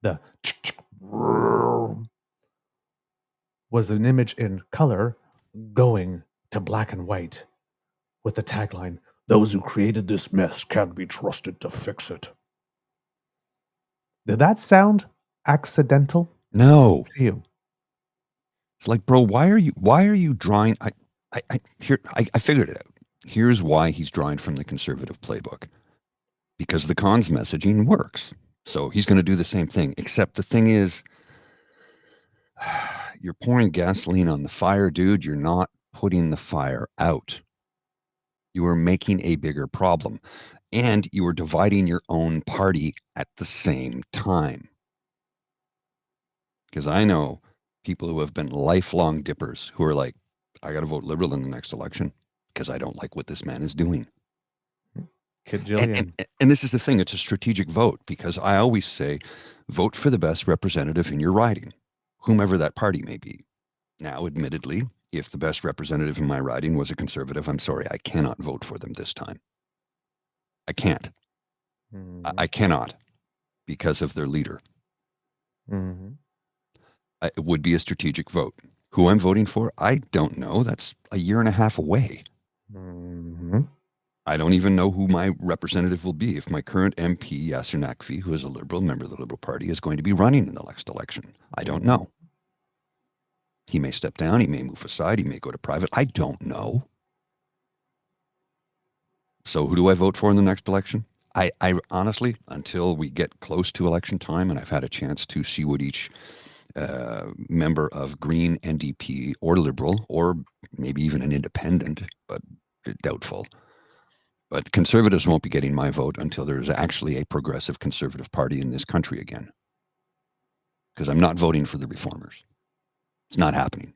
the was an image in color going to black and white with the tagline, "Those who created this mess can't be trusted to fix it." Did that sound accidental No. to you? It's like, bro, why are you drawing? I figured it out. Here's why he's drawing from the Conservative playbook. Because the cons messaging works. So he's going to do the same thing. Except the thing is, you're pouring gasoline on the fire, dude. You're not putting the fire out. You are making a bigger problem. And you are dividing your own party at the same time. Because I know people who have been lifelong dippers who are like, I got to vote Liberal in the next election because I don't like what this man is doing. Kid Jillian. And this is the thing. It's a strategic vote because I always say, vote for the best representative in your riding, whomever that party may be. Now, admittedly, if the best representative in my riding was a Conservative, I'm sorry, I cannot vote for them this time. I can't. I cannot because of their leader. Mm-hmm. It would be a strategic vote. Who I'm voting for, I don't know. That's a year and a half away. Mm-hmm. I don't even know who my representative will be. If my current MP, Yasser Naqvi, who is a Liberal, member of the Liberal Party, is going to be running in the next election. I don't know. He may step down. He may move aside. He may go to private. I don't know. So who do I vote for in the next election? I honestly, until we get close to election time and I've had a chance to see what each member of Green, NDP, or Liberal, or maybe even an independent, but doubtful. But Conservatives won't be getting my vote until there's actually a progressive Conservative Party in this country again. Because I'm not voting for the Reformers. It's not happening.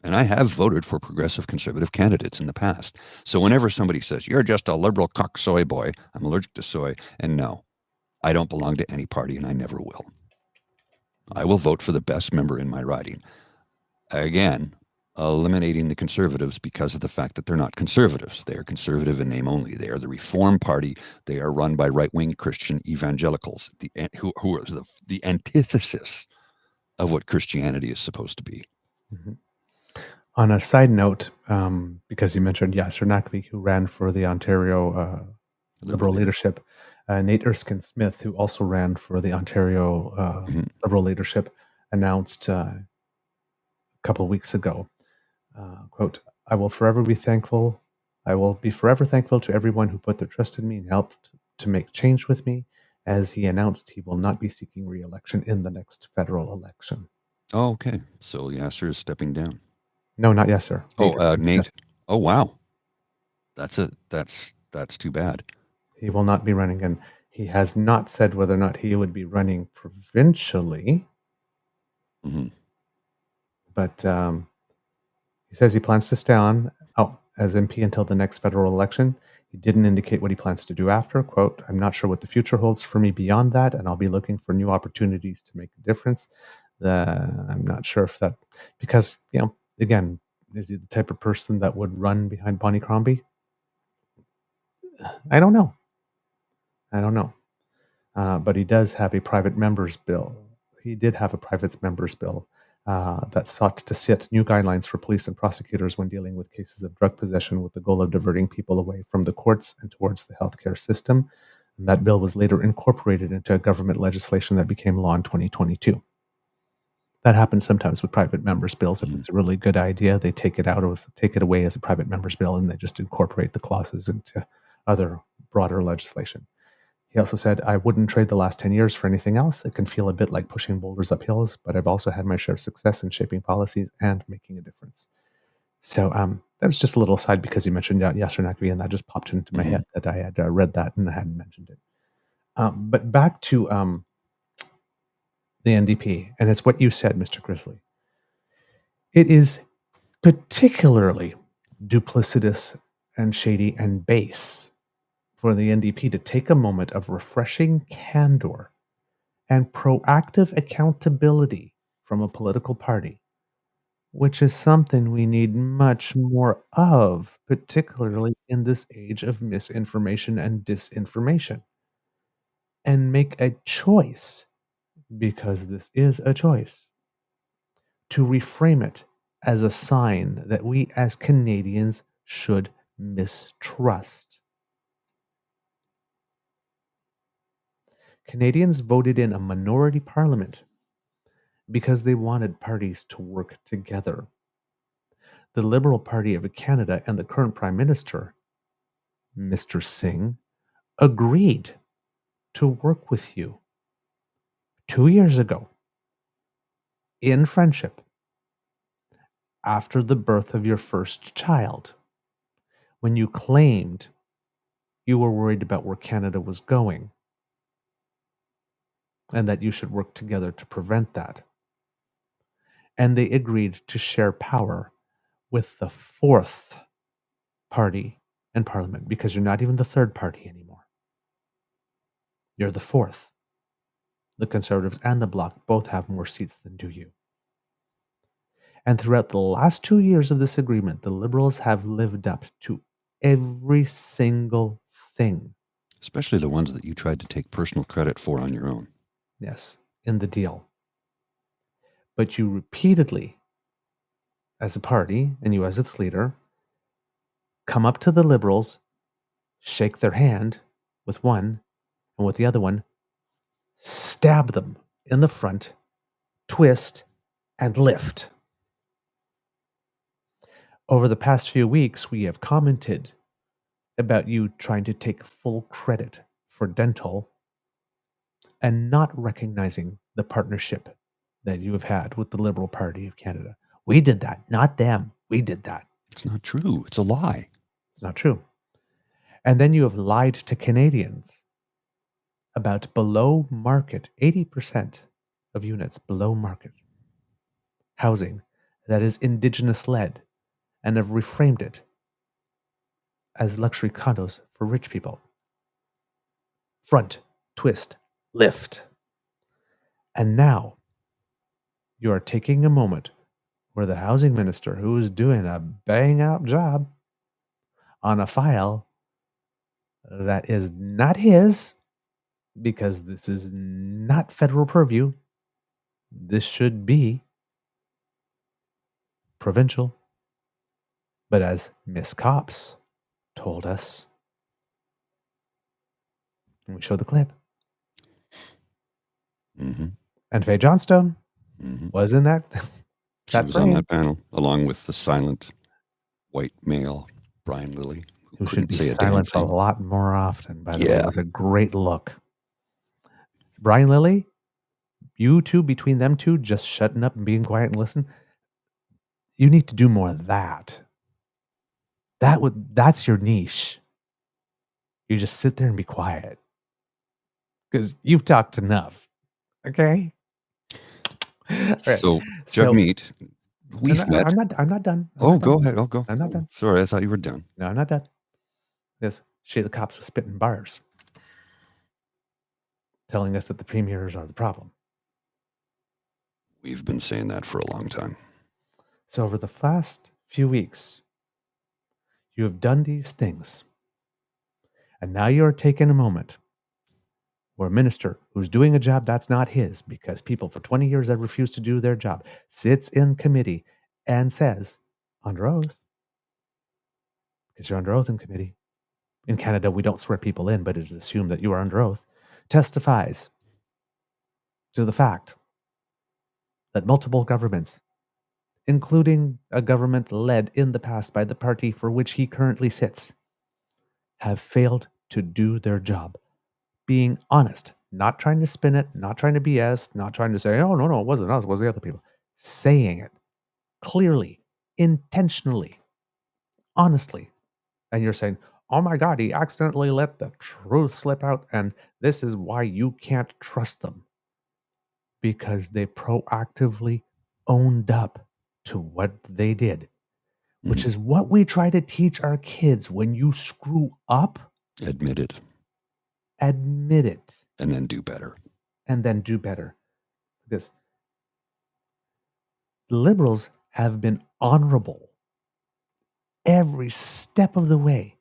And I have voted for progressive Conservative candidates in the past. So whenever somebody says, you're just a Liberal cock soy boy, I'm allergic to soy, and no, I don't belong to any party and I never will. I will vote for the best member in my riding. Again, eliminating the Conservatives because of the fact that they're not Conservatives. They are Conservative in name only. They are the Reform Party. They are run by right-wing Christian evangelicals, who are the antithesis of what Christianity is supposed to be. Mm-hmm. On a side note, because you mentioned Yasser Naqvi, who ran for the Ontario Liberal leadership, Nate Erskine-Smith, who also ran for the Ontario Liberal leadership, announced a couple of weeks ago, quote, I will be forever thankful to everyone who put their trust in me and helped to make change with me, as he announced he will not be seeking re-election in the next federal election. Oh, okay. So Yasser is stepping down. No, not Yasser. Nate. Oh, wow. That's too bad. He will not be running, and he has not said whether or not he would be running provincially. Mm-hmm. But he says he plans to stay on as MP until the next federal election. He didn't indicate what he plans to do after. Quote, I'm not sure what the future holds for me beyond that, and I'll be looking for new opportunities to make a difference. I'm not sure if that, because, again, is he the type of person that would run behind Bonnie Crombie? I don't know. But he does have a private members bill. He did have a private members bill that sought to set new guidelines for police and prosecutors when dealing with cases of drug possession, with the goal of diverting people away from the courts and towards the healthcare system. And that bill was later incorporated into government legislation that became law in 2022. That happens sometimes with private members' bills. If it's a really good idea, they take it away as a private members' bill, and they just incorporate the clauses into other broader legislation. He also said, I wouldn't trade the last 10 years for anything else. It can feel a bit like pushing boulders up hills, but I've also had my share of success in shaping policies and making a difference. So that was just a little aside because you mentioned yes or NiKKKi, and that just popped into my head that I had read that and I hadn't mentioned it. But back to the NDP, and it's what you said, Mr. Grizzly. It is particularly duplicitous and shady and base for the NDP to take a moment of refreshing candor and proactive accountability from a political party, which is something we need much more of, particularly in this age of misinformation and disinformation, and make a choice, because this is a choice, to reframe it as a sign that we as Canadians should mistrust. Canadians voted in a minority parliament because they wanted parties to work together. The Liberal Party of Canada and the current Prime Minister, Mr. Singh, agreed to work with you 2 years ago in friendship after the birth of your first child, when you claimed you were worried about where Canada was going and that you should work together to prevent that. And they agreed to share power with the fourth party in Parliament, because you're not even the third party anymore. You're the fourth. The Conservatives and the Bloc both have more seats than do you. And throughout the last 2 years of this agreement, the Liberals have lived up to every single thing. Especially the ones that you tried to take personal credit for on your own. Yes, in the deal. But you repeatedly, as a party, and you as its leader, come up to the Liberals, shake their hand with one, and with the other one, stab them in the front, twist, and lift. Over the past few weeks, we have commented about you trying to take full credit for dental and not recognizing the partnership that you have had with the Liberal Party of Canada. We did that, not them. We did that. It's not true. It's a lie. It's not true. And then you have lied to Canadians about below market, 80% of units below market housing that is Indigenous led, and have reframed it as luxury condos for rich people. Front, twist, lift. And now you are taking a moment where the housing minister, who is doing a bang out job on a file that is not his, because this is not federal purview, this should be provincial. But as Miss Cops told us, and we showed the clip, and Faye Johnstone was in that. She was on that panel, along with the silent white male Brian Lilly, who should be silent a lot more often, by the way. It was a great look. Brian Lilly, you two, between them two, just shutting up and being quiet and listen, you need to do more of that. That's your niche. You just sit there and be quiet. Because you've talked enough. Okay? Right. So, Jugmeat, I'm not done. Go ahead. Oh, go. I'm not done. Sorry, I thought you were done. No, I'm not done. Yes, the Cops was spitting bars, telling us that the premiers are the problem. We've been saying that for a long time. So over the last few weeks, you have done these things. And now you're taking a moment where a minister who's doing a job that's not his, because people for 20 years have refused to do their job, sits in committee and says, under oath, because you're under oath in committee. In Canada, we don't swear people in, but it is assumed that you are under oath, testifies to the fact that multiple governments, including a government led in the past by the party for which he currently sits, have failed to do their job. Being honest, not trying to spin it, not trying to BS, not trying to say, oh, no, it wasn't us, it was the other people. Saying it clearly intentionally, honestly, and you're saying, oh my God, he accidentally let the truth slip out, and this is why you can't trust them. Because they proactively owned up to what they did, which is what we try to teach our kids. When you screw up, Admit it. Admit it. And then do better. And then do better. This. Liberals have been honorable every step of the way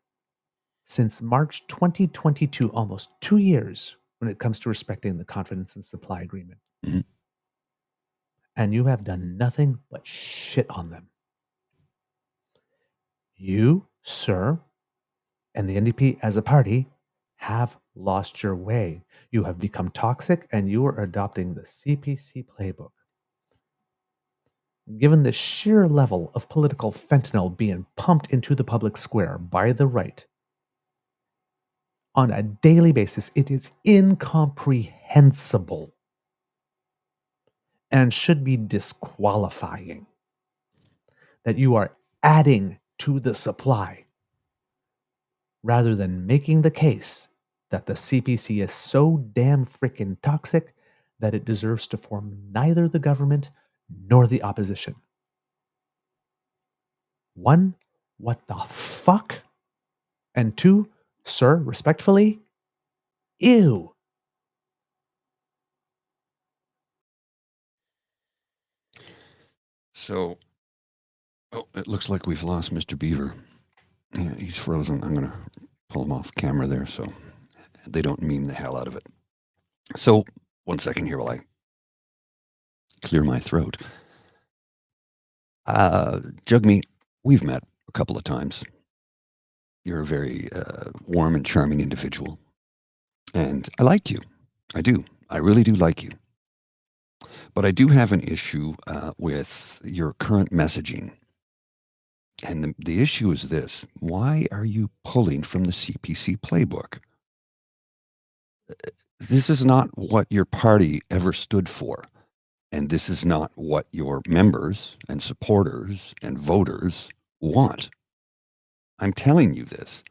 since March 2022, almost 2 years, when it comes to respecting the confidence and supply agreement. Mm-hmm. And you have done nothing but shit on them. You, sir, and the NDP as a party have lost your way. You have become toxic, and you are adopting the CPC playbook. Given the sheer level of political fentanyl being pumped into the public square by the right on a daily basis, it is incomprehensible and should be disqualifying that you are adding to the supply rather than making the case that the CPC is so damn freaking toxic that it deserves to form neither the government nor the opposition. One, what the fuck? And two, sir, respectfully, ew. So, it looks like we've lost Mr. Beaver. Yeah, he's frozen. I'm going to pull him off camera there so they don't meme the hell out of it. So, 1 second here while I clear my throat. Jugmeat, we've met a couple of times. You're a very warm and charming individual. And I like you. I do. I really do like you. But I do have an issue with your current messaging. And the issue is this. Why are you pulling from the CPC playbook? This is not what your party ever stood for. And this is not what your members and supporters and voters want. I'm telling you this.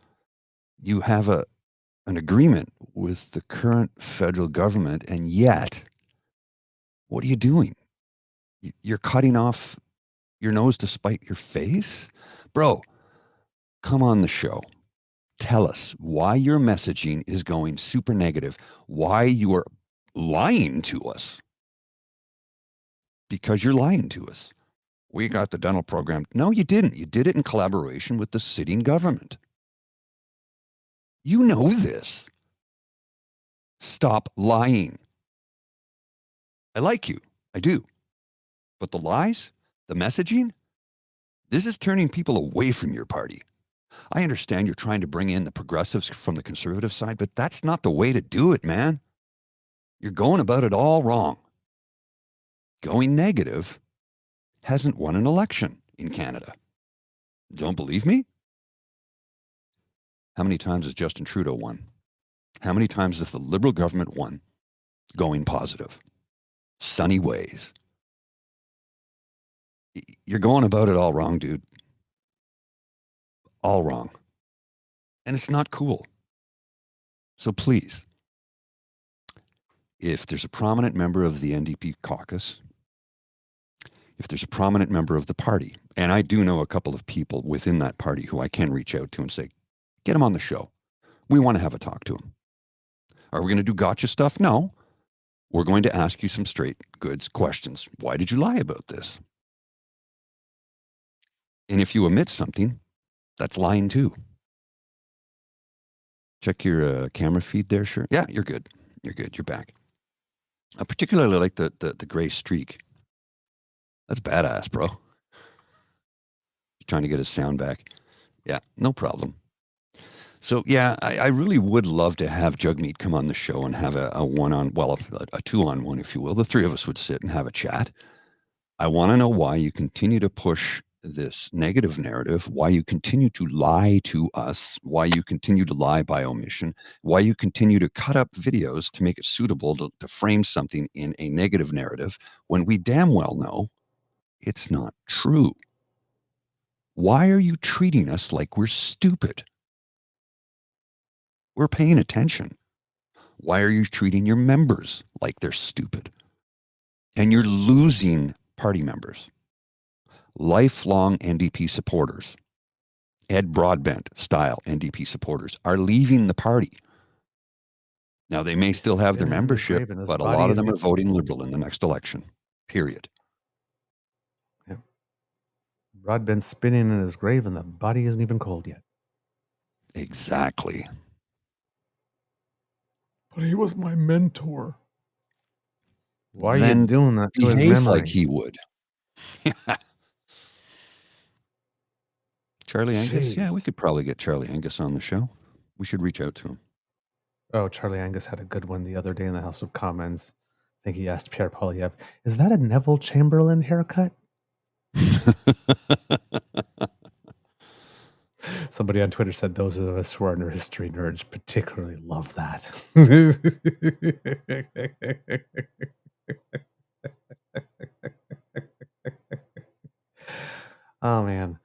You have an agreement with the current federal government, and yet, what are you doing? You're cutting off your nose to spite your face? Bro, come on the show. Tell us why your messaging is going super negative, why you are lying to us. Because you're lying to us. We got the dental program. No, you didn't. You did it in collaboration with the sitting government. You know this. Stop lying. I like you. I do. But the lies, the messaging, this is turning people away from your party. I understand you're trying to bring in the progressives from the conservative side, but that's not the way to do it, man. You're going about it all wrong. Going negative hasn't won an election in Canada. Don't believe me? How many times has Justin Trudeau won? How many times has the Liberal government won going positive? Sunny ways. You're going about it all wrong, dude. All wrong. And it's not cool. So please, if there's a prominent member of the NDP caucus, if there's a prominent member of the party, and I do know a couple of people within that party who I can reach out to and say, get them on the show. We want to have a talk to them. Are we going to do gotcha stuff? No. We're going to ask you some straight goods questions. Why did you lie about this? And if you omit something, that's lying too. Check your camera feed there, sure. Yeah, you're good. You're good. You're back. I particularly like the gray streak. That's badass, bro. He's trying to get his sound back. Yeah, no problem. So, yeah, I really would love to have Jugmeat come on the show and have a one-on, well, a two-on-one, if you will. The three of us would sit and have a chat. I want to know why you continue to push this negative narrative, why you continue to lie to us, why you continue to lie by omission, why you continue to cut up videos to make it suitable to frame something in a negative narrative when we damn well know it's not true. Why are you treating us like we're stupid? We're paying attention. Why are you treating your members like they're stupid? And you're losing party members. Lifelong NDP supporters, Ed Broadbent style NDP supporters, are leaving the party. Now, they may still have their Spinning in his membership, grave and his but a body lot of them isn't are even voting cold Liberal in the next election, period. yet. Broadbent's spinning in his grave and the body isn't even cold yet. Exactly. But he was my mentor. Why are you Then doing that to his behave memory? like he would. Charlie Angus? Yeah, we Jeez. could probably get Charlie Angus on the show. We should reach out to him. Oh, Charlie Angus had a good one the other day in the House of Commons. I think he asked Pierre Poilievre, is that a Neville Chamberlain haircut? Somebody on Twitter said those of us who are nerd history nerds particularly love that. Oh, man.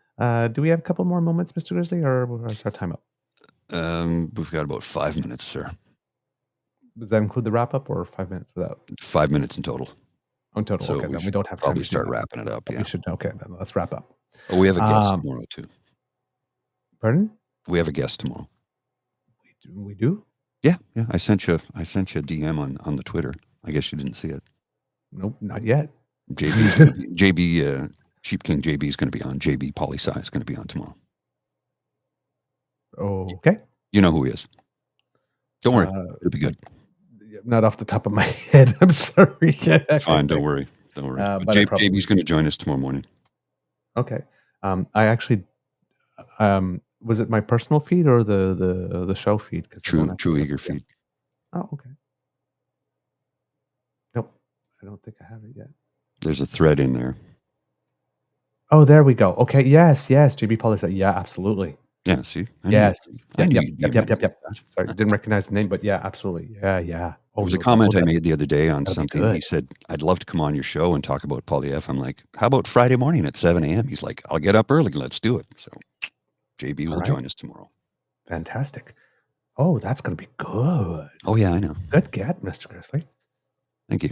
Do we have a couple more moments, Mr. Grizzly, or is our time up? We've got about 5 minutes, sir. Does that include the wrap up or 5 minutes without? 5 minutes in total. Oh, total. So Okay, we then we should don't have time probably to do start that. wrapping it up. Yeah. We should. Okay, then let's wrap up. Oh, we have a guest tomorrow too. Pardon? We have a guest tomorrow. We do? Yeah. I sent you a DM on the Twitter. I guess you didn't see it. Nope, not yet. JB Sheep King JB is going to be on. JB Poli-Sci is going to be on tomorrow. Okay. You know who he is. Don't worry, it'll be good. Not off the top of my head. I'm sorry. Fine, don't worry. But JB's going to join us tomorrow morning. Okay. I actually, was it my personal feed or the show feed? True Eager feed. Oh, okay. Nope, I don't think I have it yet. There's a thread in there. Oh, there we go. Okay. Yes. JB Pauli said, yeah, absolutely. Yeah. See. Yes. Yep. Sorry, didn't recognize the name, but yeah, absolutely. Yeah. There was a comment I made the other day on something. He said, I'd love to come on your show and talk about Poilievre. I'm like, how about Friday morning at 7 a.m.? He's like, I'll get up early. Let's do it. So JB will join us tomorrow. Fantastic. Oh, that's going to be good. Oh, yeah, I know. Good get, Mr. Grizzly. Thank you.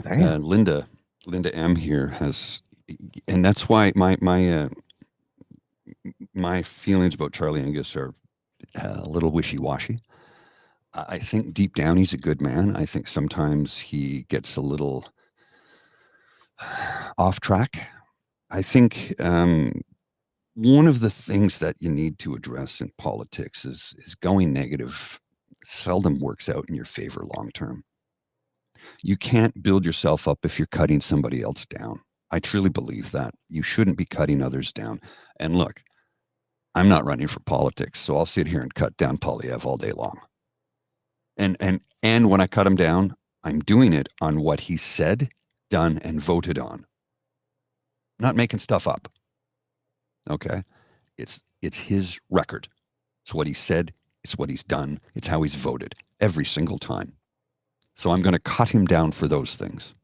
Linda M here has, and that's why my feelings about Charlie Angus are a little wishy-washy. I think deep down he's a good man. I think sometimes he gets a little off track. I think one of the things that you need to address in politics is going negative seldom works out in your favor long term. You can't build yourself up if you're cutting somebody else down. I truly believe that. You shouldn't be cutting others down. And look, I'm not running for politics, so I'll sit here and cut down Poilievre all day long. And when I cut him down, I'm doing it on what he said, done, and voted on. I'm not making stuff up. Okay? It's his record. It's what he said, it's what he's done, it's how he's voted every single time. So I'm going to cut him down for those things.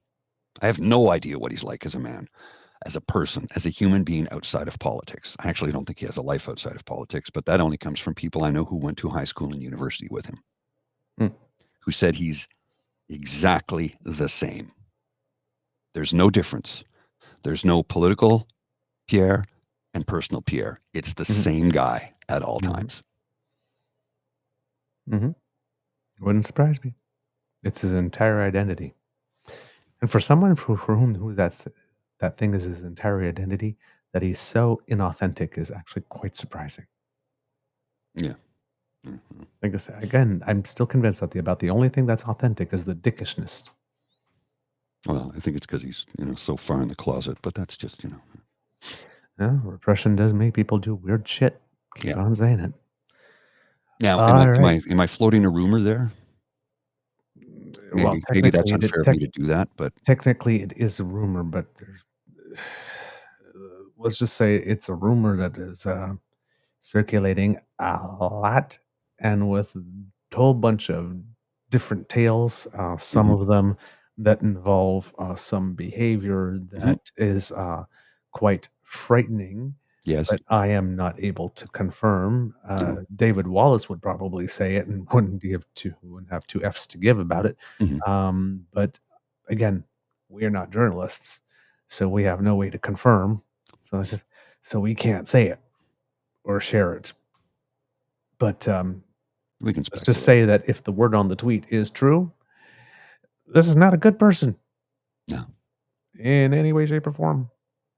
I have no idea what he's like as a man, as a person, as a human being outside of politics. I actually don't think he has a life outside of politics, but that only comes from people I know who went to high school and university with him, who said he's exactly the same. There's no difference. There's no political Pierre and personal Pierre. It's the same guy at all times. Wouldn't surprise me. It's his entire identity. And for someone for whom that thing is his entire identity, that he's so inauthentic is actually quite surprising. Yeah. Like I said, again, I'm still convinced that about the only thing that's authentic is the dickishness. Well, I think it's because he's so far in the closet, but that's just Yeah, repression does make people do weird shit. Keep on saying it. Now, am I floating a rumor there? Maybe that's unfair of me to do that, but technically it is a rumor. But let's just say it's a rumor that is circulating a lot and with a whole bunch of different tales. Some of them that involve some behavior that is quite frightening. Yes. but I am not able to confirm. David Wallace would probably say it and wouldn't have two F's to give about it. But again, we are not journalists, so we have no way to confirm. So we can't say it or share it. But We can let's just say that if the word on the tweet is true, this is not a good person. No. In any way, shape, or form.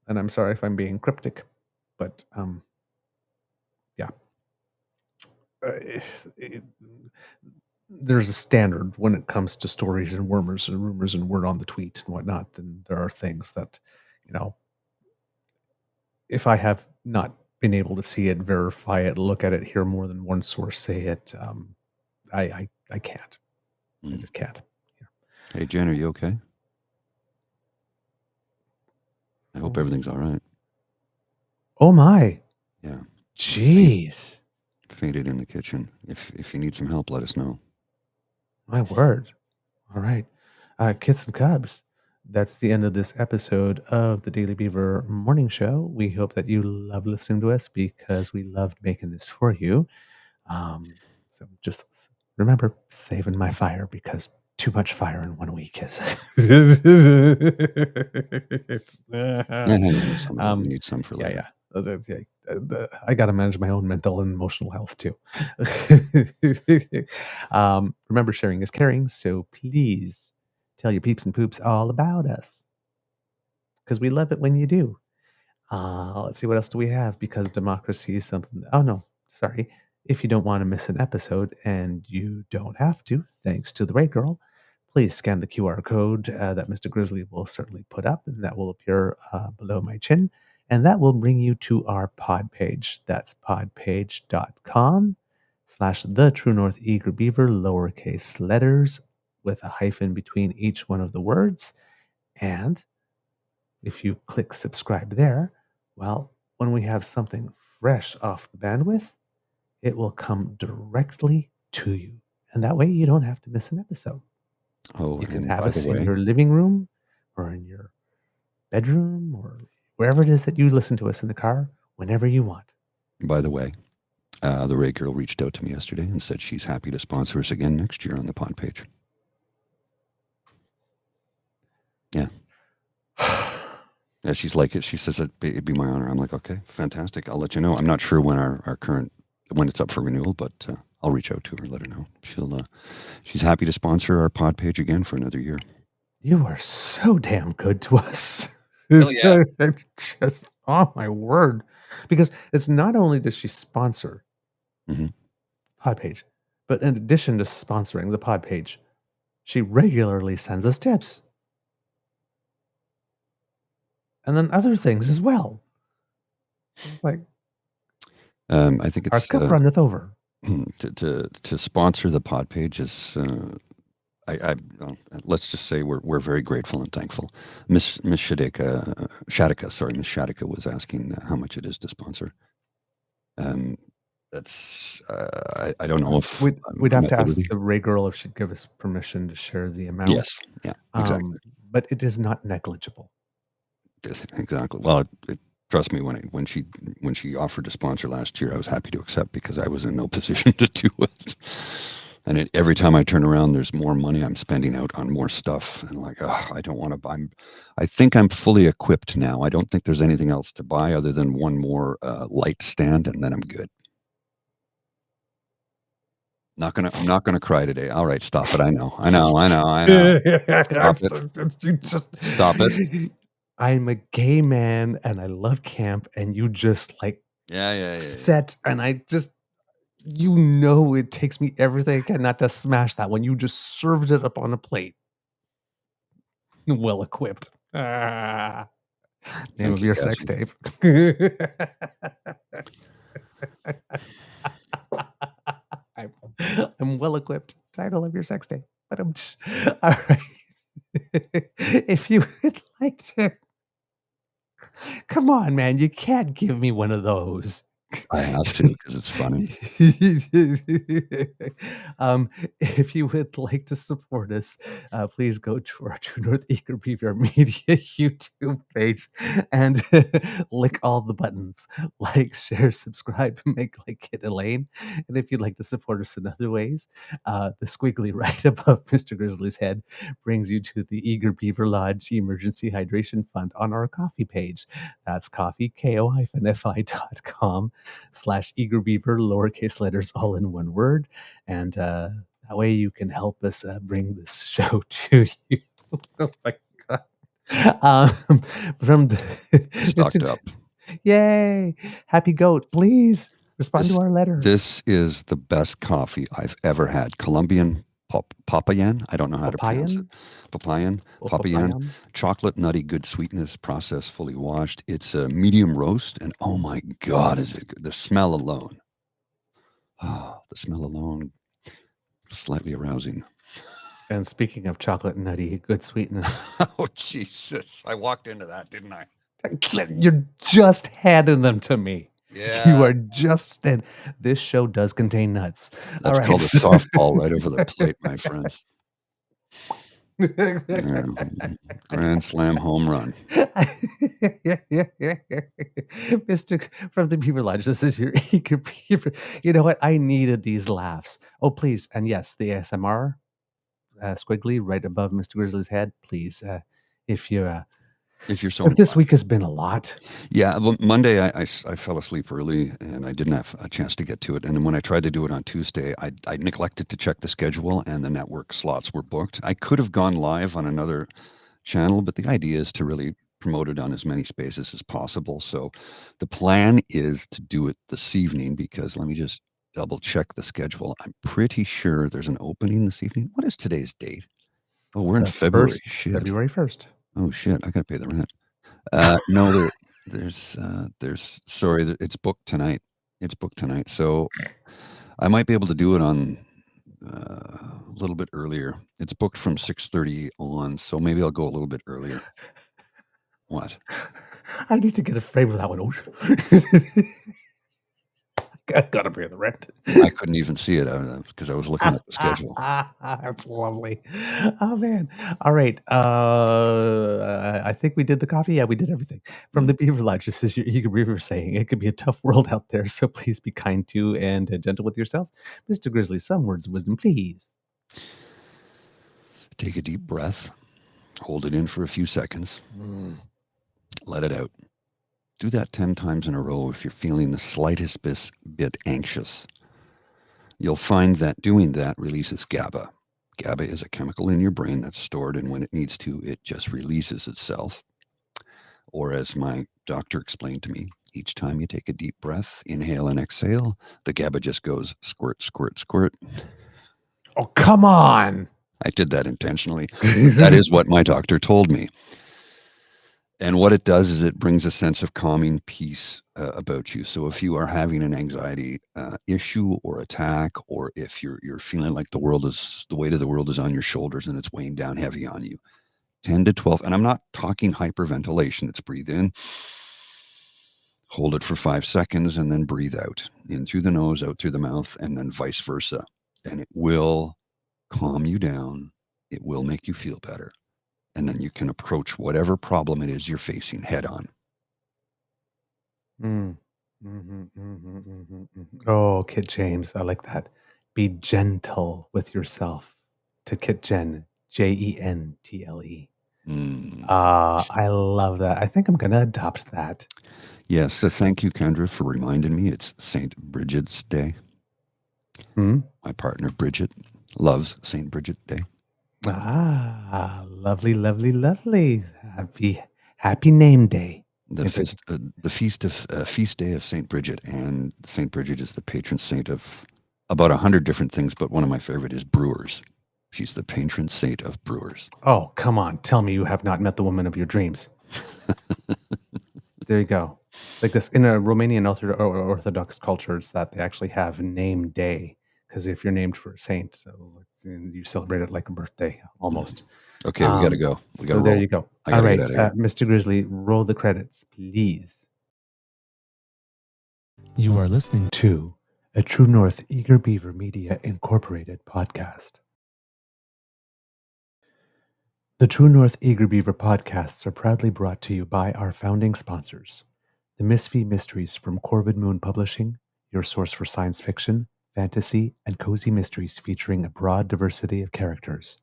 And I'm sorry if I'm being cryptic, but yeah. There's a standard when it comes to stories and rumors and word on the tweet and whatnot. And there are things that, if I have not been able to see it, verify it, look at it, hear more than one source say it, I can't. I just can't. Yeah. Hey, Jen, are you okay? I hope everything's all right. Oh my. Yeah. Jeez. Fainted in the kitchen. If you need some help, let us know. My word. All right. Kids and Kubs, that's the end of this episode of the Daily Beaver Morning Show. We hope that you love listening to us because we loved making this for you. So just remember, saving my fire because too much fire in 1 week is. You need some for later. Yeah. I got to manage my own mental and emotional health too. Remember, sharing is caring. So please tell your peeps and poops all about us because we love it when you do. Let's see, what else do we have? Because democracy is something. Oh, no, sorry. If you don't want to miss an episode, and you don't have to, thanks to the Ray Girl, please scan the QR code that Mr. Grizzly will certainly put up, and that will appear below my chin. And that will bring you to our pod page. That's podpage.com/the True North Eager Beaver, lowercase letters with a hyphen between each one of the words. And if you click subscribe there, well, when we have something fresh off the bandwidth, it will come directly to you. And that way you don't have to miss an episode. Oh, you can have us in your living room or in your bedroom or wherever it is that you listen to us in the car, whenever you want. By the way, the Ray Girl reached out to me yesterday and said she's happy to sponsor us again next year on the pod page. Yeah. Yeah, she's like it. She says it'd be my honor. I'm like, okay, fantastic. I'll let you know. I'm not sure when when it's up for renewal, but I'll reach out to her, let her know. She's happy to sponsor our pod page again for another year. You are so damn good to us. Hell yeah. It's just, oh my word. Because it's not only does she sponsor pod page, but in addition to sponsoring the pod page, she regularly sends us tips. And then other things as well. It's like, I think it's our cup runneth over. To sponsor the pod page is let's just say we're very grateful and thankful. Miss Shadika was asking how much it is to sponsor. That's I don't know if we'd have to ask the Ray Girl if she'd give us permission to share the amount. Yes, yeah, exactly. But it is not negligible. Exactly. Well, trust me, when she offered to sponsor last year, I was happy to accept because I was in no position to do it. And every time I turn around, there's more money I'm spending out on more stuff. And like, I don't want to buy. I think I'm fully equipped now. I don't think there's anything else to buy other than one more light stand, and then I'm good. I'm not gonna cry today. All right, stop it. I know. Stop it. I'm a gay man and I love camp, and you just set, and I just, it takes me everything I can not to smash that when you just served it up on a plate. Well equipped. Name of your sex tape. I'm well equipped. Title of your sex tape. But all right. If you would like to, come on, man, you can't give me one of those. I have to because it's funny. If you would like to support us, please go to our True North Eager Beaver Media YouTube page and lick all the buttons. Like, share, subscribe, make like Kid Elaine. And if you'd like to support us in other ways, the squiggly right above Mr. Grizzly's head brings you to the Eager Beaver Lodge Emergency Hydration Fund on our coffee page. That's coffee, ko-fi.com/Eager Beaver, lowercase letters, all in one word. And that way you can help us bring this show to you. Oh my God. From the Stocked up. Yay! Happy Goat, please respond to our letter. This is the best coffee I've ever had. Colombian Papayan. I don't know how to pronounce it. Papayan. Chocolate, nutty, good sweetness, processed, fully washed. It's a medium roast, and oh my God, is it good. The smell alone. The smell alone, slightly arousing. And speaking of chocolate, nutty, good sweetness. Oh, Jesus. I walked into that, didn't I? You're just handing them to me. Yeah. You are just, and this show does contain nuts. That's called a softball right over the plate, my friends. Grand slam home run. Mr. from the Beaver Lodge, this is your Eager Beaver. You know what? I needed these laughs. Oh, please. And yes, the ASMR squiggly right above Mr. Grizzly's head. Please, if you're so if this week has been a lot. Yeah, well, Monday I fell asleep early and I didn't have a chance to get to it. And then when I tried to do it on Tuesday, I neglected to check the schedule and the network slots were booked. I could have gone live on another channel, but the idea is to really promote it on as many spaces as possible. So the plan is to do it this evening because let me just double check the schedule. I'm pretty sure there's an opening this evening. What is today's date? Oh, we're in February. Shit. February 1st. Oh shit! I gotta pay the rent. No, there's sorry, it's booked tonight. It's booked tonight, so I might be able to do it on a little bit earlier. It's booked from 6:30 on, so maybe I'll go a little bit earlier. What? I need to get a frame of that one. I gotta pay the rent. I couldn't even see it because I was looking at the schedule. That's lovely. Oh man! All right. I think we did the coffee. Yeah, we did everything. From the Beaver Lodge, this is your Eager Beaver saying it could be a tough world out there, so please be kind to and gentle with yourself. Mr. Grizzly, some words of wisdom, please. Take a deep breath. Hold it in for a few seconds. Let it out. Do that 10 times in a row if you're feeling the slightest bit anxious. You'll find that doing that releases GABA. GABA is a chemical in your brain that's stored, and when it needs to, it just releases itself. Or as my doctor explained to me, each time you take a deep breath, inhale and exhale, the GABA just goes squirt, squirt, squirt. Oh, come on. I did that intentionally. That is what my doctor told me. And what it does is it brings a sense of calming peace about you. So if you are having an anxiety issue or attack, or if you're feeling like the weight of the world is on your shoulders and it's weighing down heavy on you, 10 to 12, and I'm not talking hyperventilation. It's breathe in, hold it for 5 seconds, and then breathe out. In through the nose, out through the mouth, and then vice versa. And it will calm you down. It will make you feel better. And then you can approach whatever problem it is you're facing head on. Oh, Kit James, I like that. Be gentle with yourself. To Kit Jen, Jentle. I love that. I think I'm going to adopt that. Yes. So thank you, Kendra, for reminding me. It's St. Bridget's Day. My partner, Bridget, loves St. Bridget's Day. Lovely, lovely, lovely. Happy name day. The feast day of St. Bridget, and St. Bridget is the patron saint of about 100 different things, but one of my favorite is brewers. She's the patron saint of brewers. Oh, come on. Tell me you have not met the woman of your dreams. There you go. Like this, in a Romanian Orthodox culture, it's that they actually have name day. Because if you're named for a saint, so you celebrate it like a birthday, almost. Okay, we got to go. There you go. All right, Mr. Grizzly, roll the credits, please. You are listening to a True North Eager Beaver Media Incorporated podcast. The True North Eager Beaver podcasts are proudly brought to you by our founding sponsors, the Misfit Mysteries from Corvid Moon Publishing, your source for science fiction, fantasy, and cozy mysteries featuring a broad diversity of characters.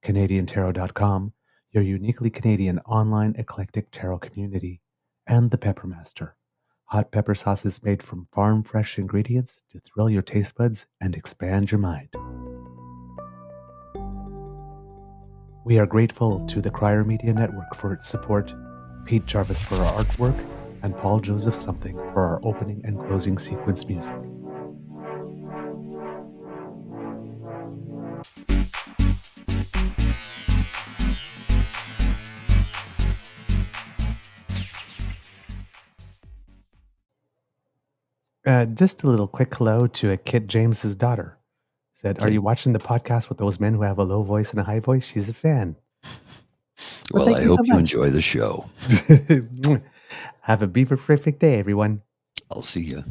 CanadianTarot.com, your uniquely Canadian online eclectic tarot community, and the Peppermaster, hot pepper sauces made from farm-fresh ingredients to thrill your taste buds and expand your mind. We are grateful to the Crier Media Network for its support, Pete Jarvis for our artwork, and Paul Joseph Something for our opening and closing sequence music. Just a little quick hello to Kit James's daughter. Said, "Are you watching the podcast with those men who have a low voice and a high voice?" She's a fan. Well, I hope you enjoy the show. Have a beaver-frific day, everyone. I'll see you.